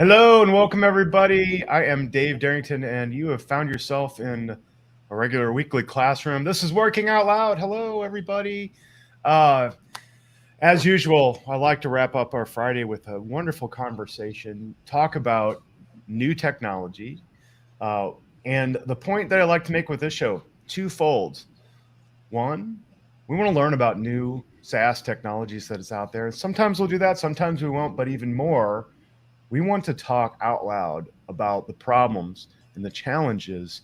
Hello and welcome, everybody. I am Dave Darrington, and you have found yourself in a regular weekly classroom. This is Working Out Loud. Hello, everybody. Uh, as usual, I like to wrap up our Friday with a wonderful conversation, talk about new technology. Uh, and the point that I like to make with this show, twofold. One, we want to learn about new SaaS technologies that is out there. Sometimes we'll do that, sometimes we won't, but even more, we want to talk out loud about the problems and the challenges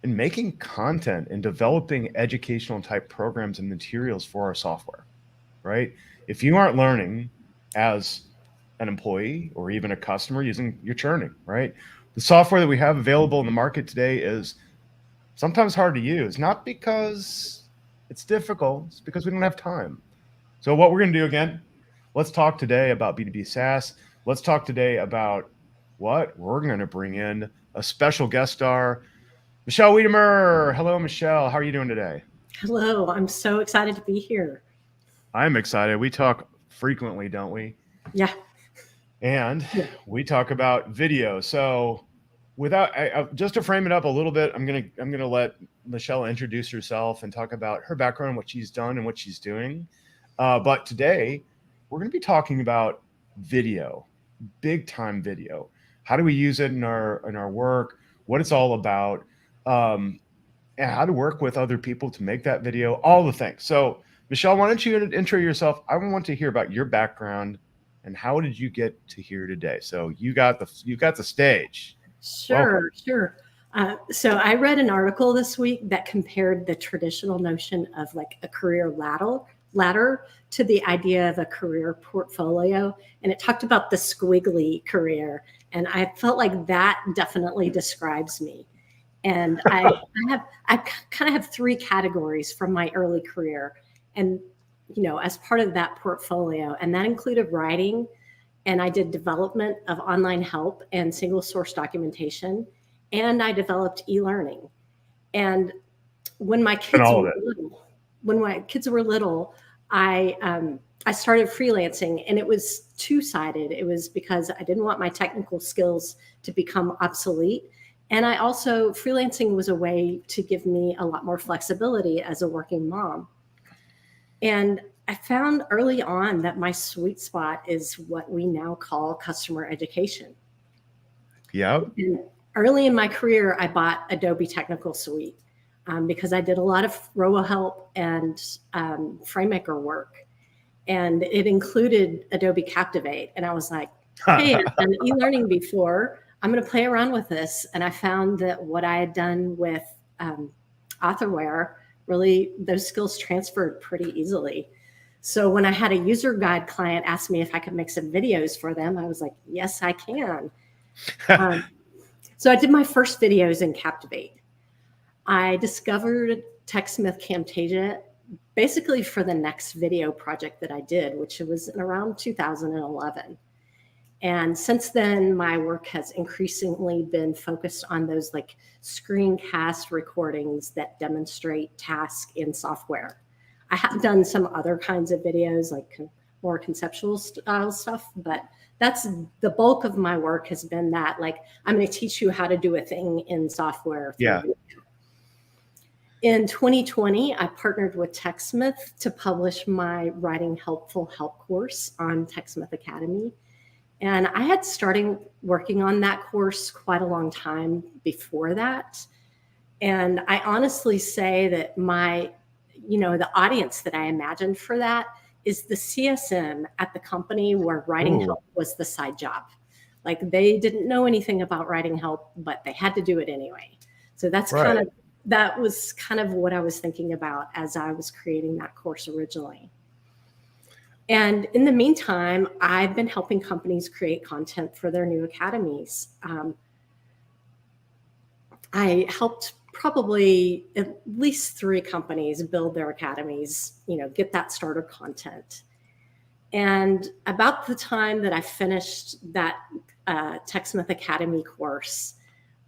in making content and developing educational type programs and materials for our software, right? If you aren't learning as an employee or even a customer using, you're churning, right? The software that we have available in the market today is sometimes hard to use, not because it's difficult, it's because we don't have time. So what we're going to do again, let's talk today about B2B SaaS. Let's talk today about what we're going to bring in a special guest star, Michele Wiedemer. Hello, Michele. How are you doing today? Hello, I'm so excited to be here. I'm excited. We talk frequently, don't we? Yeah. And Yeah. we talk about video. So just to frame it up a little bit, I'm gonna let Michele introduce herself and talk about her background, what she's done, and what she's doing. But today, we're going to be talking about video, big time video. How do we use it in our work? What it's all about, um, and how to work with other people to make that video. All the things. So, Michele, why don't you intro yourself? I want to hear about your background and how did you get to here today? So you got the stage. Welcome. Sure. So I read an article this week that compared the traditional notion of like a career ladder to the idea of a career portfolio, and it talked about the squiggly career, and I felt like that definitely describes me. And I kind of have three categories from my early career, and as part of that portfolio, and that included writing, and I did development of online help and single source documentation, and I developed e-learning. And when my And kids all of were it. little, when my kids were little, I started freelancing, and it was two sided. It was because I didn't want my technical skills to become obsolete. And I also, freelancing was a way to give me a lot more flexibility as a working mom. And I found early on that my sweet spot is what we now call customer education. Yep. And early in my career, I bought Adobe Technical Suite because I did a lot of RoboHelp and FrameMaker work. And it included Adobe Captivate. And I was like, hey, I've done e-learning before. I'm going to play around with this. And I found that what I had done with Authorware, really, those skills transferred pretty easily. So when I had a user guide client ask me if I could make some videos for them, I was like, yes, I can. So I did my first videos in Captivate. I discovered TechSmith Camtasia basically for the next video project that I did, which was in around 2011. And since then, my work has increasingly been focused on those like screencast recordings that demonstrate tasks in software. I have done some other kinds of videos, like more conceptual style stuff, but that's the bulk of my work has been that. Like, I'm going to teach you how to do a thing in software through Yeah. video. In 2020, I partnered with TechSmith to publish my Writing Helpful Help course on TechSmith Academy. And I had started working on that course quite a long time before that. And I honestly say that the audience that I imagined for that is the CSM at the company where writing Ooh, help was the side job. Like they didn't know anything about writing help, but they had to do it anyway. So right. that was kind of what I was thinking about as I was creating that course originally. And in the meantime, I've been helping companies create content for their new academies. I helped probably at least 3 companies build their academies, get that starter content. And about the time that I finished that TechSmith Academy course,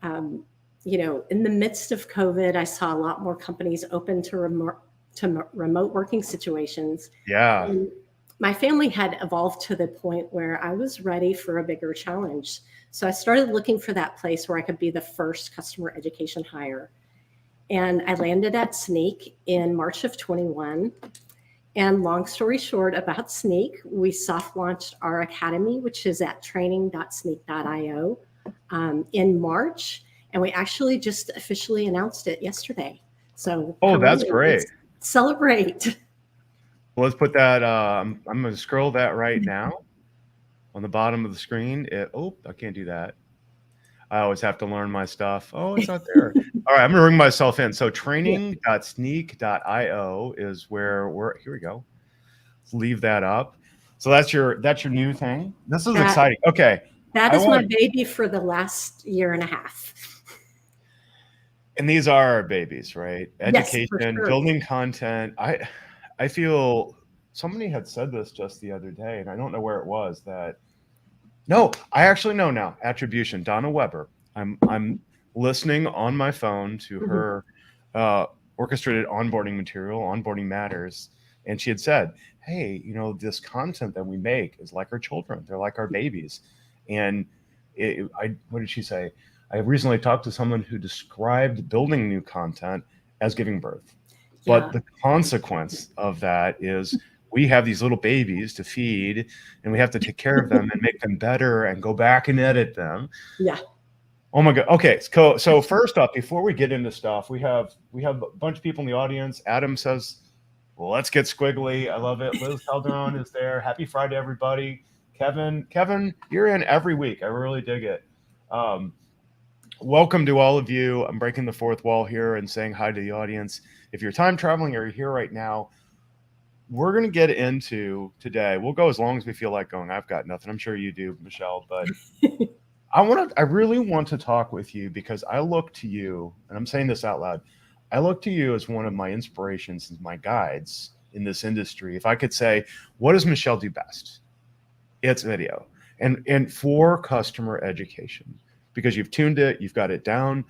in the midst of COVID, I saw a lot more companies open to remote working situations. Yeah. And my family had evolved to the point where I was ready for a bigger challenge. So I started looking for that place where I could be the first customer education hire. And I landed at Sneak in March of 21. And long story short about Sneak, we soft launched our academy, which is at training.sneak.io in March. And we actually just officially announced it yesterday. So, that's great. Let's celebrate. Well, let's put that. I'm going to scroll that right now on the bottom of the screen. I can't do that. I always have to learn my stuff. Oh, it's not there. All right, I'm going to ring myself in. So training.sneak.io is where here we go. Let's leave that up. So that's your new thing. This is exciting. Okay. That is my baby for the last year and a half. And these are our babies, right? Education, yes, sure. Building content. I feel somebody had said this just the other day, and I don't know where it was no, I actually know now. Attribution, Donna Weber. I'm listening on my phone to her orchestrated onboarding material, Onboarding Matters, and she had said, "Hey, this content that we make is like our children. They're like our babies." And what did she say? I recently talked to someone who described building new content as giving birth, but the consequence of that is we have these little babies to feed, and we have to take care of them and make them better and go back and edit them. Yeah. Oh my God. Okay. So first up, before we get into stuff, we have a bunch of people in the audience. Adam says, well, let's get squiggly. I love it. Liz Calderon is there. Happy Friday, everybody. Kevin, you're in every week. I really dig it. Welcome to all of you. I'm breaking the fourth wall here and saying hi to the audience. If you're time traveling or you're here right now, we're going to get into today. We'll go as long as we feel like going. I've got nothing. I'm sure you do, Michelle, but I really want to talk with you because I look to you, and I'm saying this out loud. I look to you as one of my inspirations and my guides in this industry. If I could say, what does Michelle do best? It's video and for customer education, because you've tuned it, you've got it down.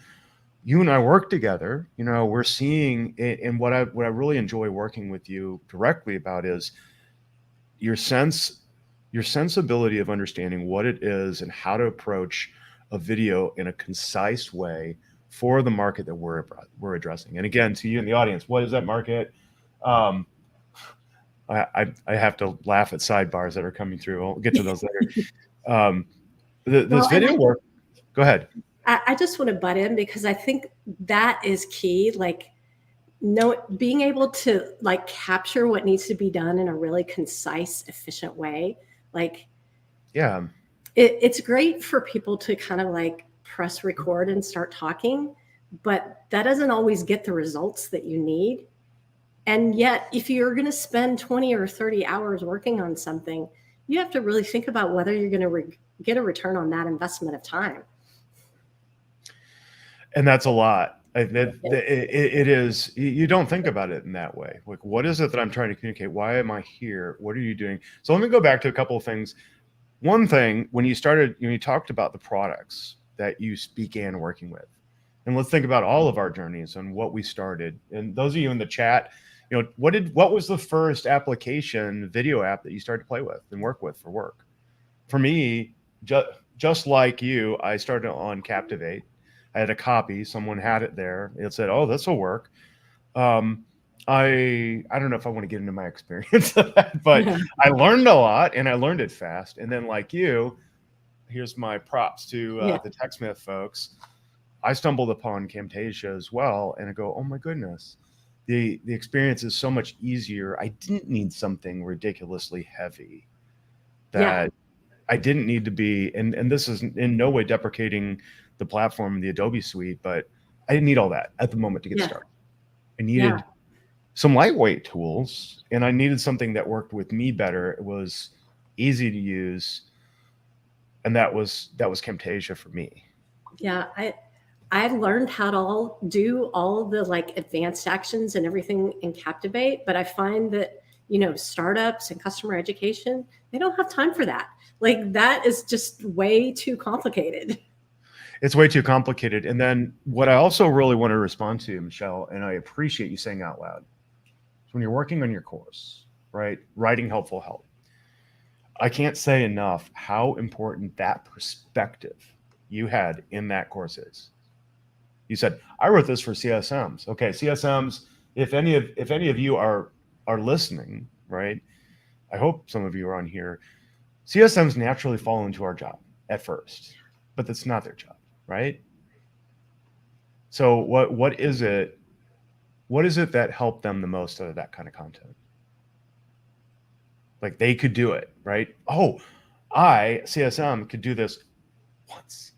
You and I work together. We're seeing, and what I really enjoy working with you directly about is your sensibility of understanding what it is and how to approach a video in a concise way for the market that we're addressing. And again, to you in the audience, what is that market? I have to laugh at sidebars that are coming through. I'll get to those later. This video work. Go ahead. I just want to butt in because I think that is key. Being able to capture what needs to be done in a really concise, efficient way. It's great for people to kind of press record and start talking, but that doesn't always get the results that you need. And yet, if you're going to spend 20 or 30 hours working on something, you have to really think about whether you're going to get a return on that investment of time. And that's a lot. It is. You don't think about it in that way. What is it that I'm trying to communicate? Why am I here? What are you doing? So let me go back to a couple of things. One thing, when you talked about the products that you began working with, and let's think about all of our journeys and what we started. And those of you in the chat, what was the first video app that you started to play with and work with for work? For me, just like you, I started on Captivate. I had a copy. Someone had it there. It said, "Oh, this will work." I don't know if I want to get into my experience of that, but I learned a lot and I learned it fast. And then, like you, here's my props to the TechSmith folks. I stumbled upon Camtasia as well, and I go, "Oh my goodness, the experience is so much easier." I didn't need something ridiculously heavy that I didn't need to be. And this is in no way deprecating the platform, the Adobe suite, but I didn't need all that at the moment to get started. I needed some lightweight tools, and I needed something that worked with me better. It was easy to use, and that was Camtasia for me. Yeah, I've learned how to do all the advanced actions and everything in Captivate, but I find that startups and customer education, they don't have time for that. That is just way too complicated. It's way too complicated. And then what I also really want to respond to, Michelle, and I appreciate you saying out loud, is when you're working on your course, right? Writing helpful help. I can't say enough how important that perspective you had in that course is. You said, I wrote this for CSMs. Okay, CSMs, if any of you are listening, right? I hope some of you are on here. CSMs naturally fall into our job at first, but that's not their job, right? So what is it? What is it that helped them the most out of that kind of content? Like they could do it, right? Oh, I, CSM, could do this once.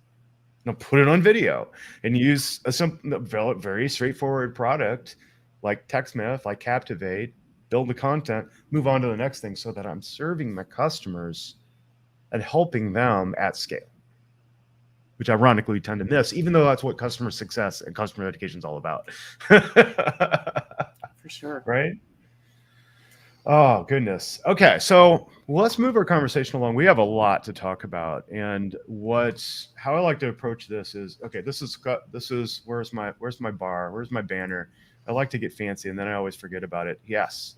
Put it on video and use a simple, very straightforward product like TechSmith, like Captivate, build the content, move on to the next thing so that I'm serving my customers and helping them at scale, which ironically we tend to miss, even though that's what customer success and customer education is all about. For sure. Right? Oh, goodness. Okay, so let's move our conversation along. We have a lot to talk about, and how I like to approach this is, okay, this is where's my bar, where's my banner? I like to get fancy, and then I always forget about it. Yes,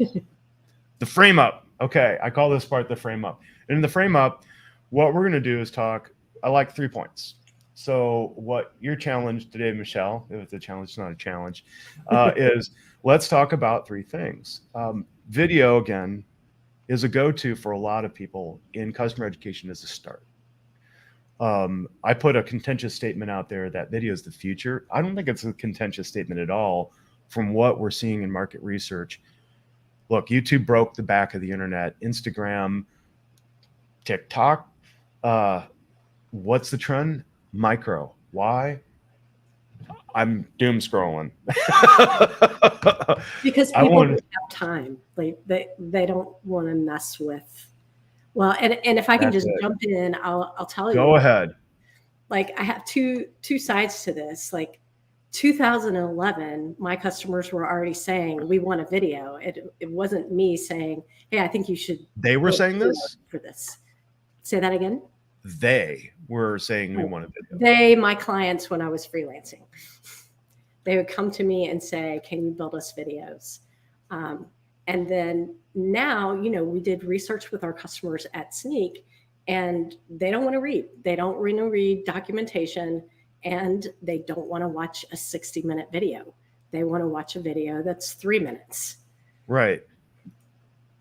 the frame up. Okay, I call this part the frame up. And in the frame up, what we're going to do is talk. I like 3 points. So what your challenge today, Michelle, if it's a challenge, it's not a challenge, is let's talk about 3 things. Video, again, is a go-to for a lot of people in customer education as a start. I put a contentious statement out there that video is the future. I don't think it's a contentious statement at all from what we're seeing in market research. Look, YouTube broke the back of the internet. Instagram, TikTok. What's the trend? Micro. Why? I'm doom scrolling. Because people don't have time. Like they don't want to mess with. Well, and if I can just jump in, I'll tell you. Go ahead. Like I have two sides to this. Like 2011, my customers were already saying we want a video. It wasn't me saying, hey, I think you should. They were saying this for this. Say that again. They were saying we want a video. They, my clients, when I was freelancing, they would come to me and say, can you build us videos? And then now, we did research with our customers at Sneak, and they don't want to read. They don't want to read documentation, and they don't want to watch a 60-minute video. They want to watch a video that's 3 minutes. Right.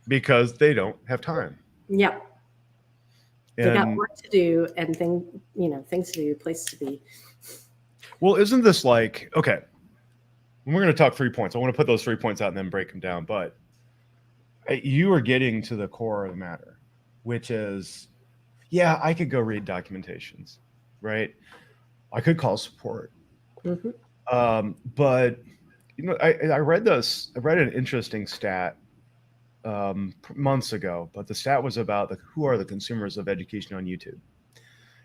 Because they don't have time. Yep. They got work to do and things to do, place to be. Well, isn't this like, okay, we're going to talk 3 points. I want to put those 3 points out and then break them down. But you are getting to the core of the matter, which is, yeah, I could go read documentations, right? I could call support. Mm-hmm. But, I read an interesting stat months ago, but the stat was about who are the consumers of education on YouTube.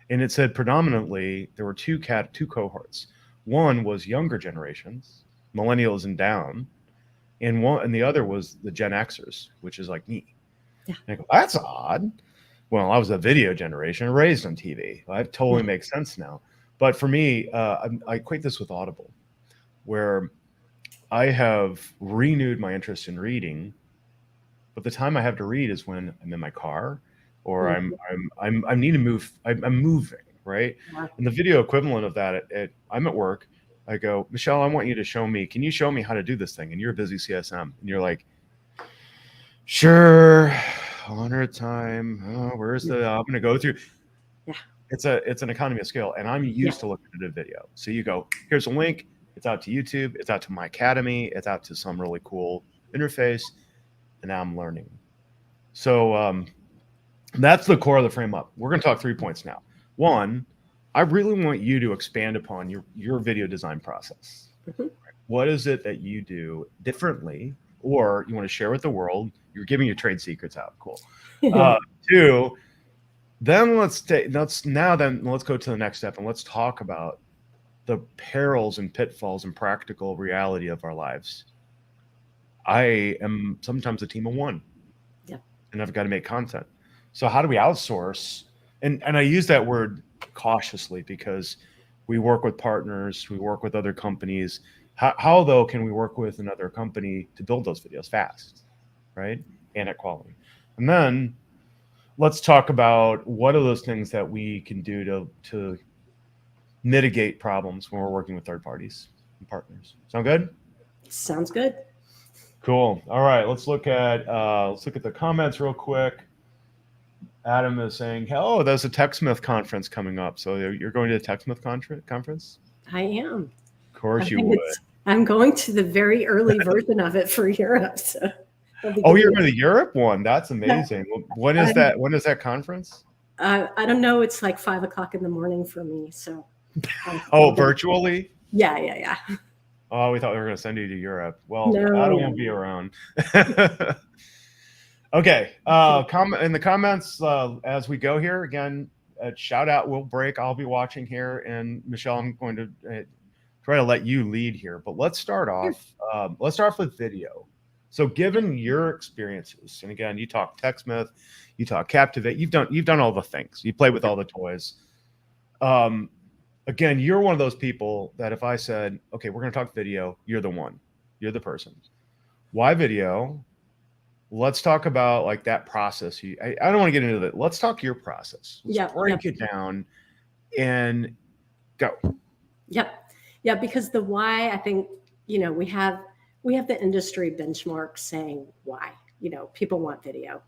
And it said predominantly there were two cohorts. One was younger generations, millennials and down, and the other was the Gen Xers, which is like me. Yeah. And I go, that's odd. Well, I was a video generation raised on TV. That totally makes sense now. But for me, I equate this with Audible, where I have renewed my interest in reading. But the time I have to read is when I'm in my car, or I need to move. I'm moving, right? Yeah. And the video equivalent of that, I'm at work. I go, Michelle, I want you to show me. Can you show me how to do this thing? And you're a busy CSM, and you're like, sure. Honor of time. Oh, where's the? I'm going to go through. Yeah. It's an economy of scale, and I'm used to looking at a video. So you go, here's a link. It's out to YouTube. It's out to my academy. It's out to some really cool interface. And now I'm learning. So that's the core of the frame up. We're going to talk 3 points now. One, I really want you to expand upon your video design process. Mm-hmm. What is it that you do differently, or you want to share with the world? You're giving your trade secrets out. Cool. 2, then let's go to the next step and let's talk about the perils and pitfalls and practical reality of our lives. I am sometimes a team of one, and I've got to make content. So how do we outsource? And I use that word cautiously because we work with partners, we work with other companies. How though can we work with another company to build those videos fast, right? And at quality. And then let's talk about what are those things that we can do to mitigate problems when we're working with third parties and partners. Sound good? Sounds good. Cool. All right, let's look at the comments real quick. Adam is saying, "Oh, there's a TechSmith conference coming up. So you're going to the TechSmith conference? I am. Of course you would. I'm going to the very early version of it for Europe. So oh, you're going to the Europe one? That's amazing. When is that? When is that conference? I don't know. It's like 5 o'clock in the morning for me. So. Oh, virtually? Yeah. Oh, we thought we were going to send you to Europe. Well, no, Adam won't be around. Okay. In the comments as we go here again, shout out will break. I'll be watching here, and Michelle, I'm going to try to let you lead here. But let's start off. Let's start off with video. So, given your experiences, and again, you talk TechSmith, you talk Captivate, you've done all the things. You play with all the toys. Again, you're one of those people that if I said, okay, we're going to talk video, you're the one. You're the person. Why video? Let's talk about like that process. I don't want to get into that. Let's talk your process. Let's break it down and go. Yep. Yeah, because the why, I think, we have the industry benchmark saying why, people want video.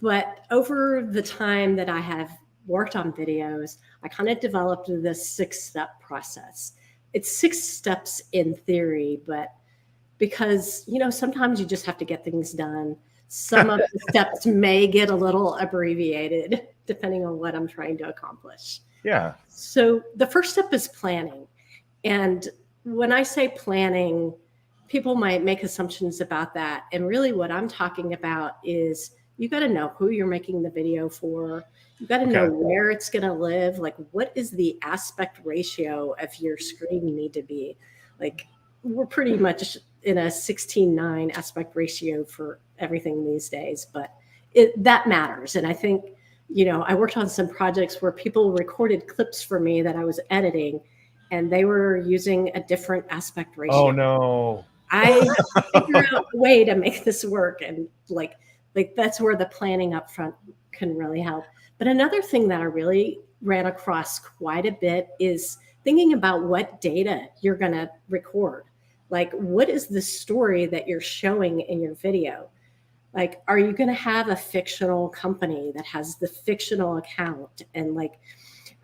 But over the time that I have worked on videos, I kind of developed this 6-step process. It's 6 steps in theory, but because, sometimes you just have to get things done. Some of the steps may get a little abbreviated depending on what I'm trying to accomplish. Yeah. So the first step is planning. And when I say planning, people might make assumptions about that. And really what I'm talking about is you got to know who you're making the video for. You got to know where it's going to live. Like, what is the aspect ratio of your screen need to be? Like, we're pretty much in a 16:9 aspect ratio for everything these days, but that matters. And I think, I worked on some projects where people recorded clips for me that I was editing, and they were using a different aspect ratio. Oh no. I figured out a way to make this work. And like that's where the planning up front can really help. But another thing that I really ran across quite a bit is thinking about what data you're going to record. Like, what is the story that you're showing in your video? Like, are you going to have a fictional company that has the fictional account? And like,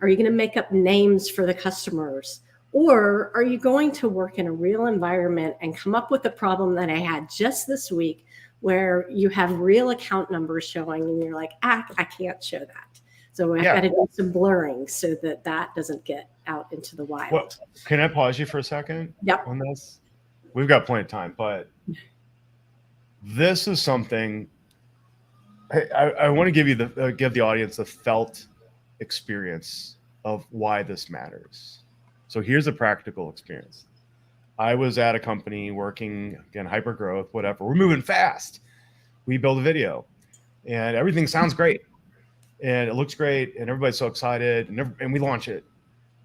are you going to make up names for the customers? Or are you going to work in a real environment and come up with a problem that I had just this week where you have real account numbers showing and you're like, I can't show that. So I've got to do some blurring so that doesn't get out into the wild. Well, can I pause you for a second? Yep. On this? We've got plenty of time, but this is something I want to give the audience the felt experience of why this matters. So here's a practical experience. I was at a company working, again, hyper growth, whatever. We're moving fast. We build a video and everything sounds great and it looks great and everybody's so excited and we launch it.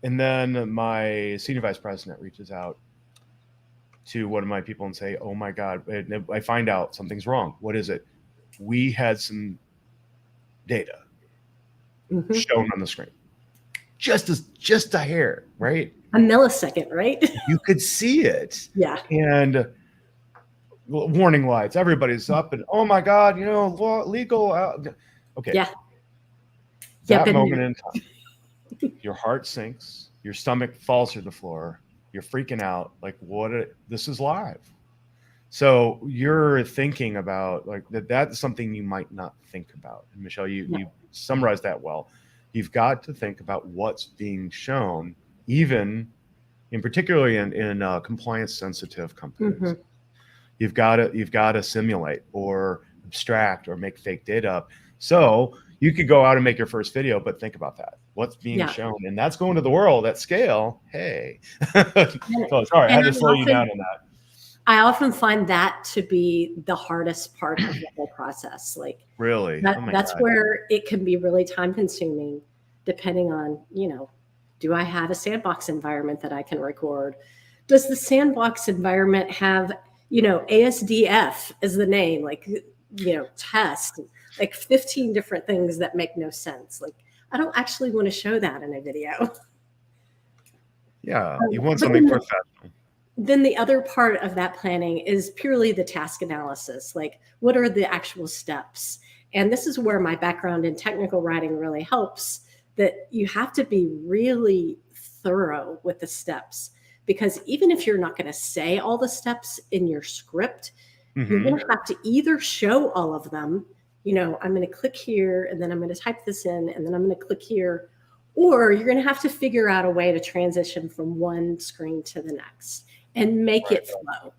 And then my senior vice president reaches out to one of my people and say, oh my God, I find out something's wrong. What is it? We had some data shown on the screen. Just a hair, right? A millisecond, right? You could see it. Yeah. And warning lights, everybody's up and, oh my God, legal. Okay. Yeah. That moment in time, your heart sinks, your stomach falls to the floor. You're freaking out, like this is live. So you're thinking about like that's something you might not think about. And Michelle, you summarized that well. You've got to think about what's being shown, even in particularly in compliance sensitive companies. You've got to simulate or abstract or make fake data up. So you could go out and make your first video, but think about that. What's being shown? And that's going to the world at scale. Hey. So, sorry, I had to slow you down on that. I often find that to be the hardest part of the whole process. Like, really? That's where it can be really time consuming, depending on, do I have a sandbox environment that I can record? Does the sandbox environment have, ASDF as the name? Like, test, like 15 different things that make no sense. Like, I don't actually want to show that in a video. Yeah, you want something professional. Then the other part of that planning is purely the task analysis. Like, what are the actual steps? And this is where my background in technical writing really helps, that you have to be really thorough with the steps, because even if you're not going to say all the steps in your script, you're going to have to either show all of them. I'm going to click here, and then I'm going to type this in, and then I'm going to click here. Or you're going to have to figure out a way to transition from one screen to the next and make it flow.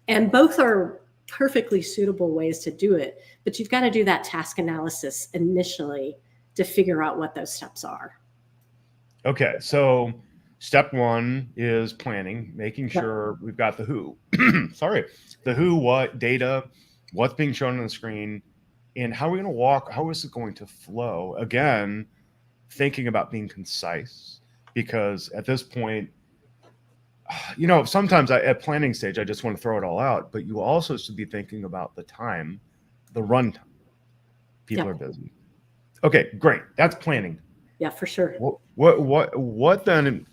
And both are perfectly suitable ways to do it, but you've got to do that task analysis initially to figure out what those steps are. Okay, so step one is planning, making sure we've got the who. Sorry, the who, what, data, what's being shown on the screen, and how are we going to walk, how is it going to flow? Again, thinking about being concise, because at this point, sometimes at planning stage, I just want to throw it all out, but you also should be thinking about the time, the run time. People are busy. Okay, great. That's planning. Yeah, for sure. What then?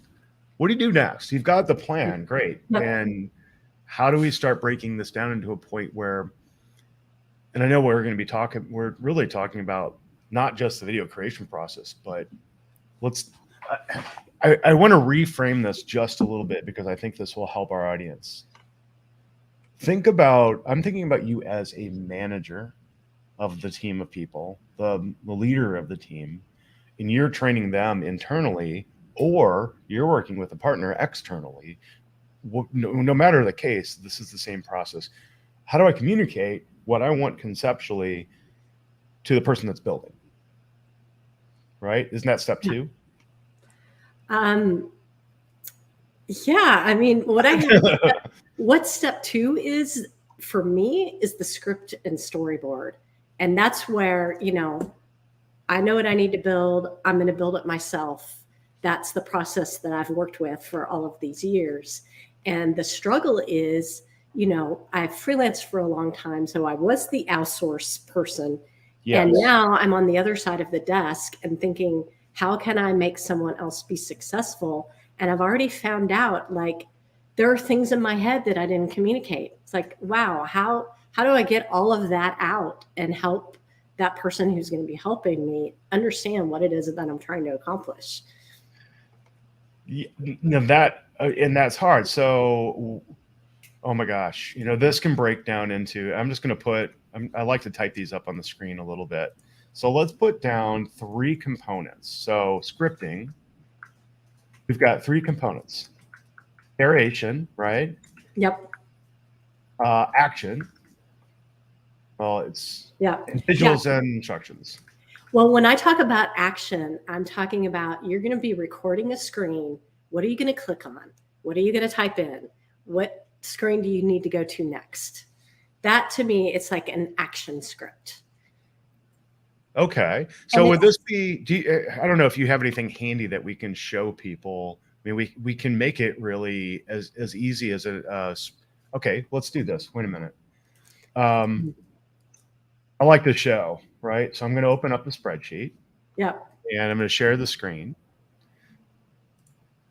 What do you do next? You've got the plan. Great. And how do we start breaking this down into a point where, and I know we're really talking about not just the video creation process, but I want to reframe this just a little bit, because I think this will help our audience. I'm thinking about you as a manager of the team of people, the leader of the team, and you're training them internally, or you're working with a partner externally. No matter the case, this is the same process. How do I communicate what I want conceptually to the person that's building? Right? Isn't that step two? Yeah, I mean, what step two is for me is the script and storyboard. And that's where, I know what I need to build. I'm going to build it myself. That's the process that I've worked with for all of these years. And the struggle is, I've freelanced for a long time. So I was the outsource person. Yes. And now I'm on the other side of the desk and thinking, how can I make someone else be successful? And I've already found out, like, there are things in my head that I didn't communicate. It's like, wow, how do I get all of that out and help that person who's going to be helping me understand what it is that I'm trying to accomplish? That's hard. So, oh my gosh, this can break down into, I'm just going to I like to type these up on the screen a little bit. So let's put down 3 components. So scripting, we've got 3 components. Narration, right? Yep. Action. Well, it's and visuals and instructions. Well, when I talk about action, I'm talking about, you're going to be recording a screen. What are you going to click on? What are you going to type in? What screen do you need to go to next? That, to me, it's like an action script. Okay. So would this be, I don't know if you have anything handy that we can show people. I mean, we can make it really as easy as okay, let's do this. Wait a minute. I like the show, right? So I'm going to open up the spreadsheet. Yeah. And I'm going to share the screen.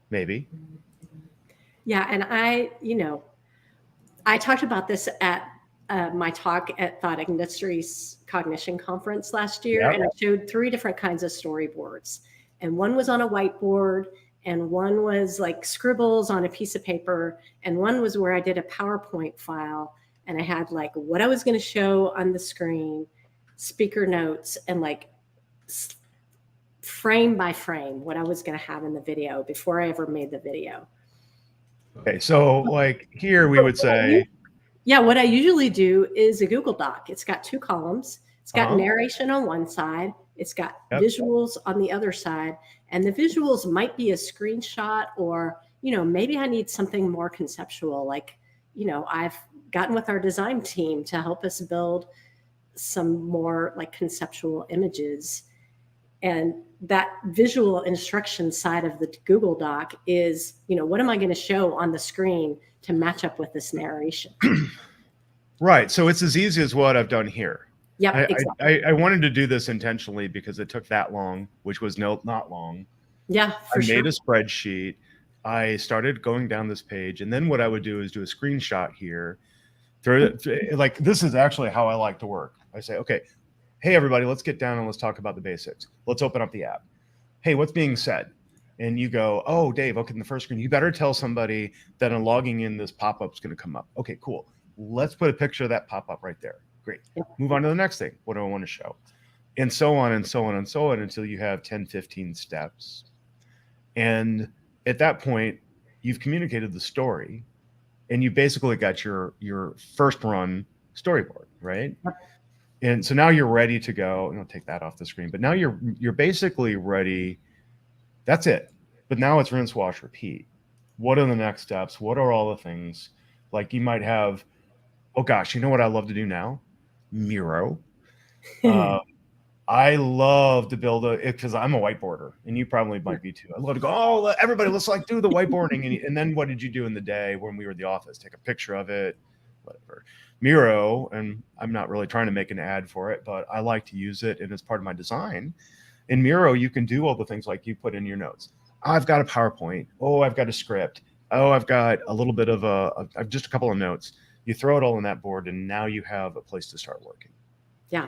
Maybe. Yeah. And I talked about this at my talk at Thought Industries Cognition Conference last year. And I showed 3 different kinds of storyboards. And one was on a whiteboard, and one was like scribbles on a piece of paper, and one was where I did a PowerPoint file, and I had like what I was going to show on the screen, speaker notes, and like frame by frame what I was going to have in the video before I ever made the video. Okay, so like here we would say, yeah, what I usually do is a Google Doc. It's got 2 columns. It's got narration on one side. It's got visuals on the other side. And the visuals might be a screenshot, or, maybe I need something more conceptual. Like, I've gotten with our design team to help us build some more like conceptual images. And that visual instruction side of the Google Doc is, what am I going to show on the screen to match up with this narration? Right. So it's as easy as what I've done here. Yep, exactly. I wanted to do this intentionally because it took that long, which was not long. Yeah, I for sure. made a spreadsheet. I started going down this page, and then what I would do is do a screenshot here. Like this is actually how I like to work. I say, okay, hey everybody, let's get down and let's talk about the basics. Let's open up the app. Hey, what's being said? And you go, oh, Dave, okay, in the first screen, you better tell somebody that in logging in, this pop-up is going to come up. Okay, cool. Let's put a picture of that pop-up right there. Great. Move on to the next thing. What do I want to show? And so on and so on and so on until you have 10, 15 steps. And at that point, you've communicated the story and you basically got your first run storyboard, right? And so now you're ready to go. And I'll take that off the screen. But now you're basically ready. That's it. But now it's rinse, wash, repeat. What are the next steps? What are all the things? Like you might have, oh gosh, you know what I love to do now? Miro. I love to build because I'm a whiteboarder, and you probably might be too. I love to go, oh, everybody, let's like do the whiteboarding. And then what did you do in the day when we were at the office? Take a picture of it, whatever. Miro, and I'm not really trying to make an ad for it, but I like to use it, and it's part of my design. In Miro, you can do all the things like you put in your notes. I've got a PowerPoint. Oh, I've got a script. Oh, I've got a little bit of just a couple of notes. You throw it all on that board, and now you have a place to start working. Yeah.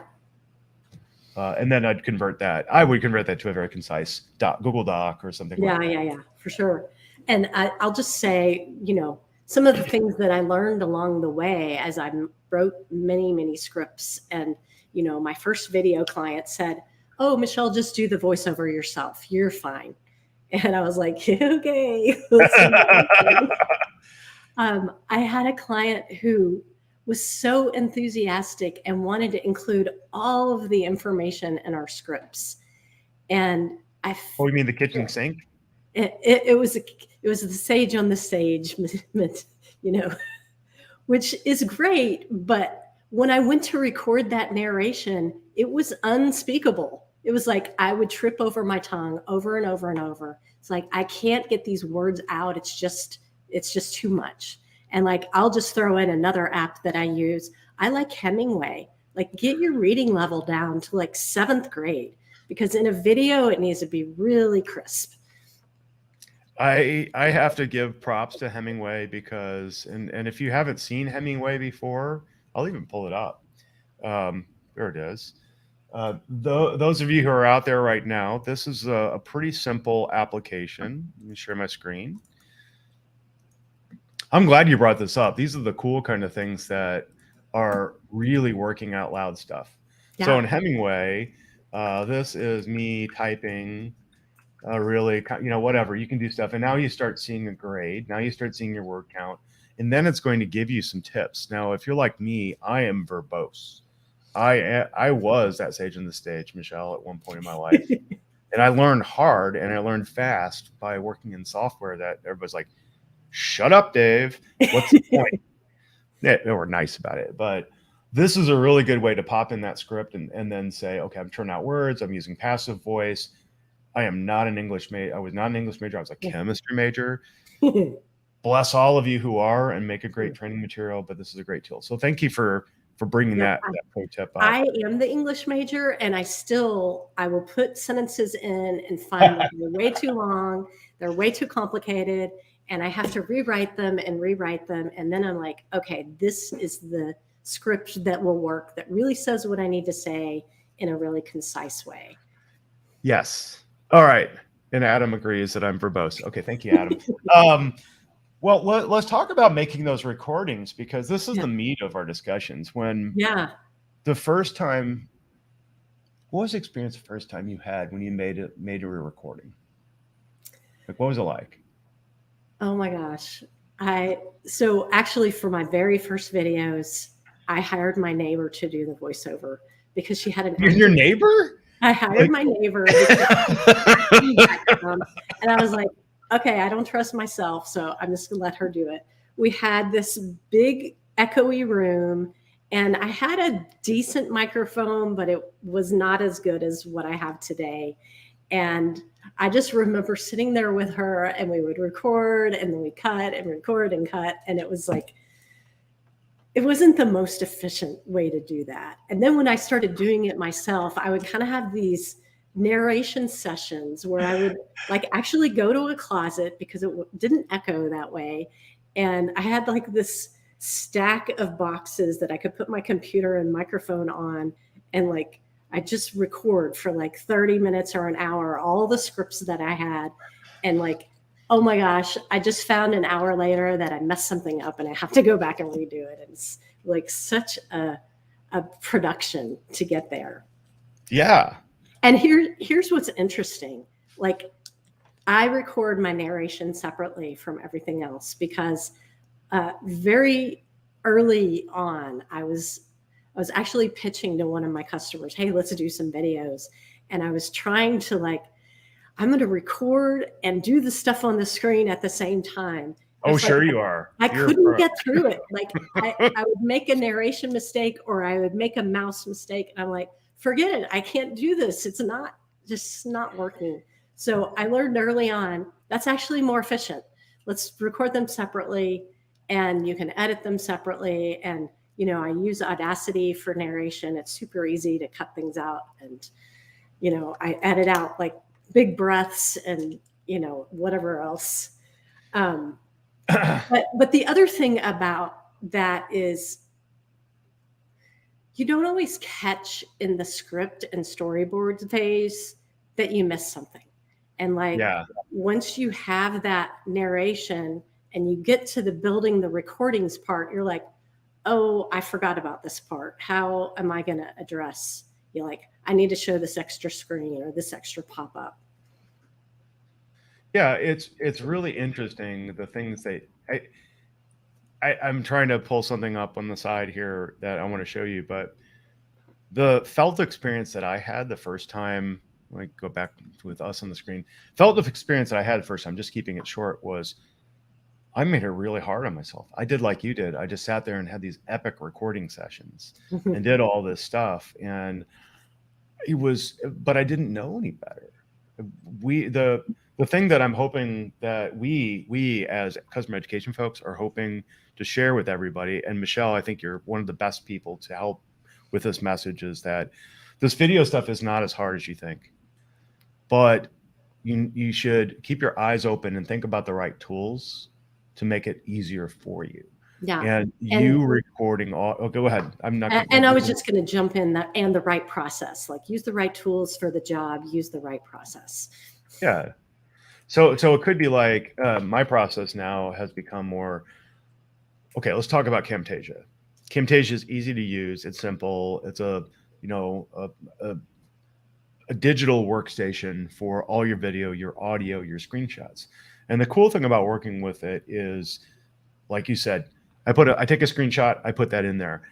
And then I'd convert that. I would convert that to a very concise Google Doc or something. Yeah, like that. yeah, for sure. And I'll just say, some of the things that I learned along the way as I wrote many, many scripts. And, my first video client said, oh, Michelle, just do the voiceover yourself. You're fine. And I was like, okay. I had a client who was so enthusiastic and wanted to include all of the information in our scripts. And oh, you mean the kitchen sink? It was the sage on the stage, which is great. But when I went to record that narration, it was unspeakable. It was like I would trip over my tongue over and over and over. It's like I can't get these words out. It's just too much. And like I'll just throw in another app that I use. I like Hemingway. Like get your reading level down to like 7th grade, because in a video it needs to be really crisp. I have to give props to Hemingway because and if you haven't seen Hemingway before, I'll even pull it up. There it is. Those of you who are out there right now, this is a pretty simple application. Let me share my screen. I'm glad you brought this up. These are the cool kind of things that are really working out loud stuff. Yeah. So in Hemingway, this is me typing really, whatever. You can do stuff. And now you start seeing a grade. Now you start seeing your word count. And then it's going to give you some tips. Now, if you're like me, I am verbose. I was that sage on the stage, Michelle, at one point in my life. And I learned hard and I learned fast by working in software that everybody's like, shut up, Dave. What's the point? They were nice about it. But this is a really good way to pop in that script and then say, okay, I'm turning out words. I'm using passive voice. I am not an English major. I was not an English major. I was a chemistry major. Bless all of you who are and make a great training material. But this is a great tool. So thank you for bringing that pro tip up. I am the English major, and I will put sentences in and find that they're way too long. They're way too complicated. And I have to rewrite them. And then I'm like, okay, this is the script that will work, that really says what I need to say in a really concise way. Yes. All right. And Adam agrees that I'm verbose. Okay. Thank you, Adam. Well, let's talk about making those recordings, because this is the meat of our discussions. When the first time, what was the experience the first time you had when you made a recording? Like, what was it like? Oh my gosh. So actually for my very first videos, I hired my neighbor to do the voiceover because she had an Your neighbor? I hired my neighbor and I was like, okay, I don't trust myself, so I'm just gonna let her do it. We had this big echoey room and I had a decent microphone, but it was not as good as what I have today. And I just remember sitting there with her and we would record and then we cut and record and cut. And it was it wasn't the most efficient way to do that. And then when I started doing it myself, I would kind of have these narration sessions where I would like actually go to a closet because it didn't echo that way. And I had like this stack of boxes that I could put my computer and microphone on, and like I just record for like 30 minutes or an hour all the scripts that I had. And like, oh my gosh, I just found an hour later that I messed something up and I have to go back and redo it. And it's like such a production to get there. Yeah. And here's what's interesting. Like, I record my narration separately from everything else because very early on, I was actually pitching to one of my customers, hey, let's do some videos. And I was trying to like, I'm going to record and do the stuff on the screen at the same time. Oh, sure you are. I couldn't get through it. Like I would make a narration mistake or I would make a mouse mistake. And I'm like, forget it. I can't do this. It's just not working. So I learned early on, that's actually more efficient. Let's record them separately and you can edit them separately. And, you know, I use Audacity for narration. It's super easy to cut things out. And, you know, I edit out like big breaths and, you know, whatever else. But the other thing about that is you don't always catch in the script and storyboard phase that you missed something. And like once you have that narration and you get to the building the recordings part, you're like, oh, I forgot about this part. How am I going to address? You're like, I need to show this extra screen or this extra pop-up. Yeah, it's really interesting, the things that I'm trying to pull something up on the side here that I want to show you, but the felt experience that I had the first time, like go back with us on the screen, felt experience that I had the first time, just keeping it short, was I made it really hard on myself. I did like you did. I just sat there and had these epic recording sessions and did all this stuff. And it was, but I didn't know any better. The thing that I'm hoping that we as customer education folks are hoping to share with everybody, and Michele, I think you're one of the best people to help with this message, is that this video stuff is not as hard as you think, but you should keep your eyes open and think about the right tools to make it easier for you. Yeah. And you recording all, oh, go ahead. I'm not. And I was just going to jump in that, and the right process, like use the right tools for the job, use the right process. Yeah. So it could be like my process now has become more, okay, let's talk about Camtasia. Camtasia is easy to use. It's simple. It's a digital workstation for all your video, your audio, your screenshots. And the cool thing about working with it is, like you said, I take a screenshot, I put that in there.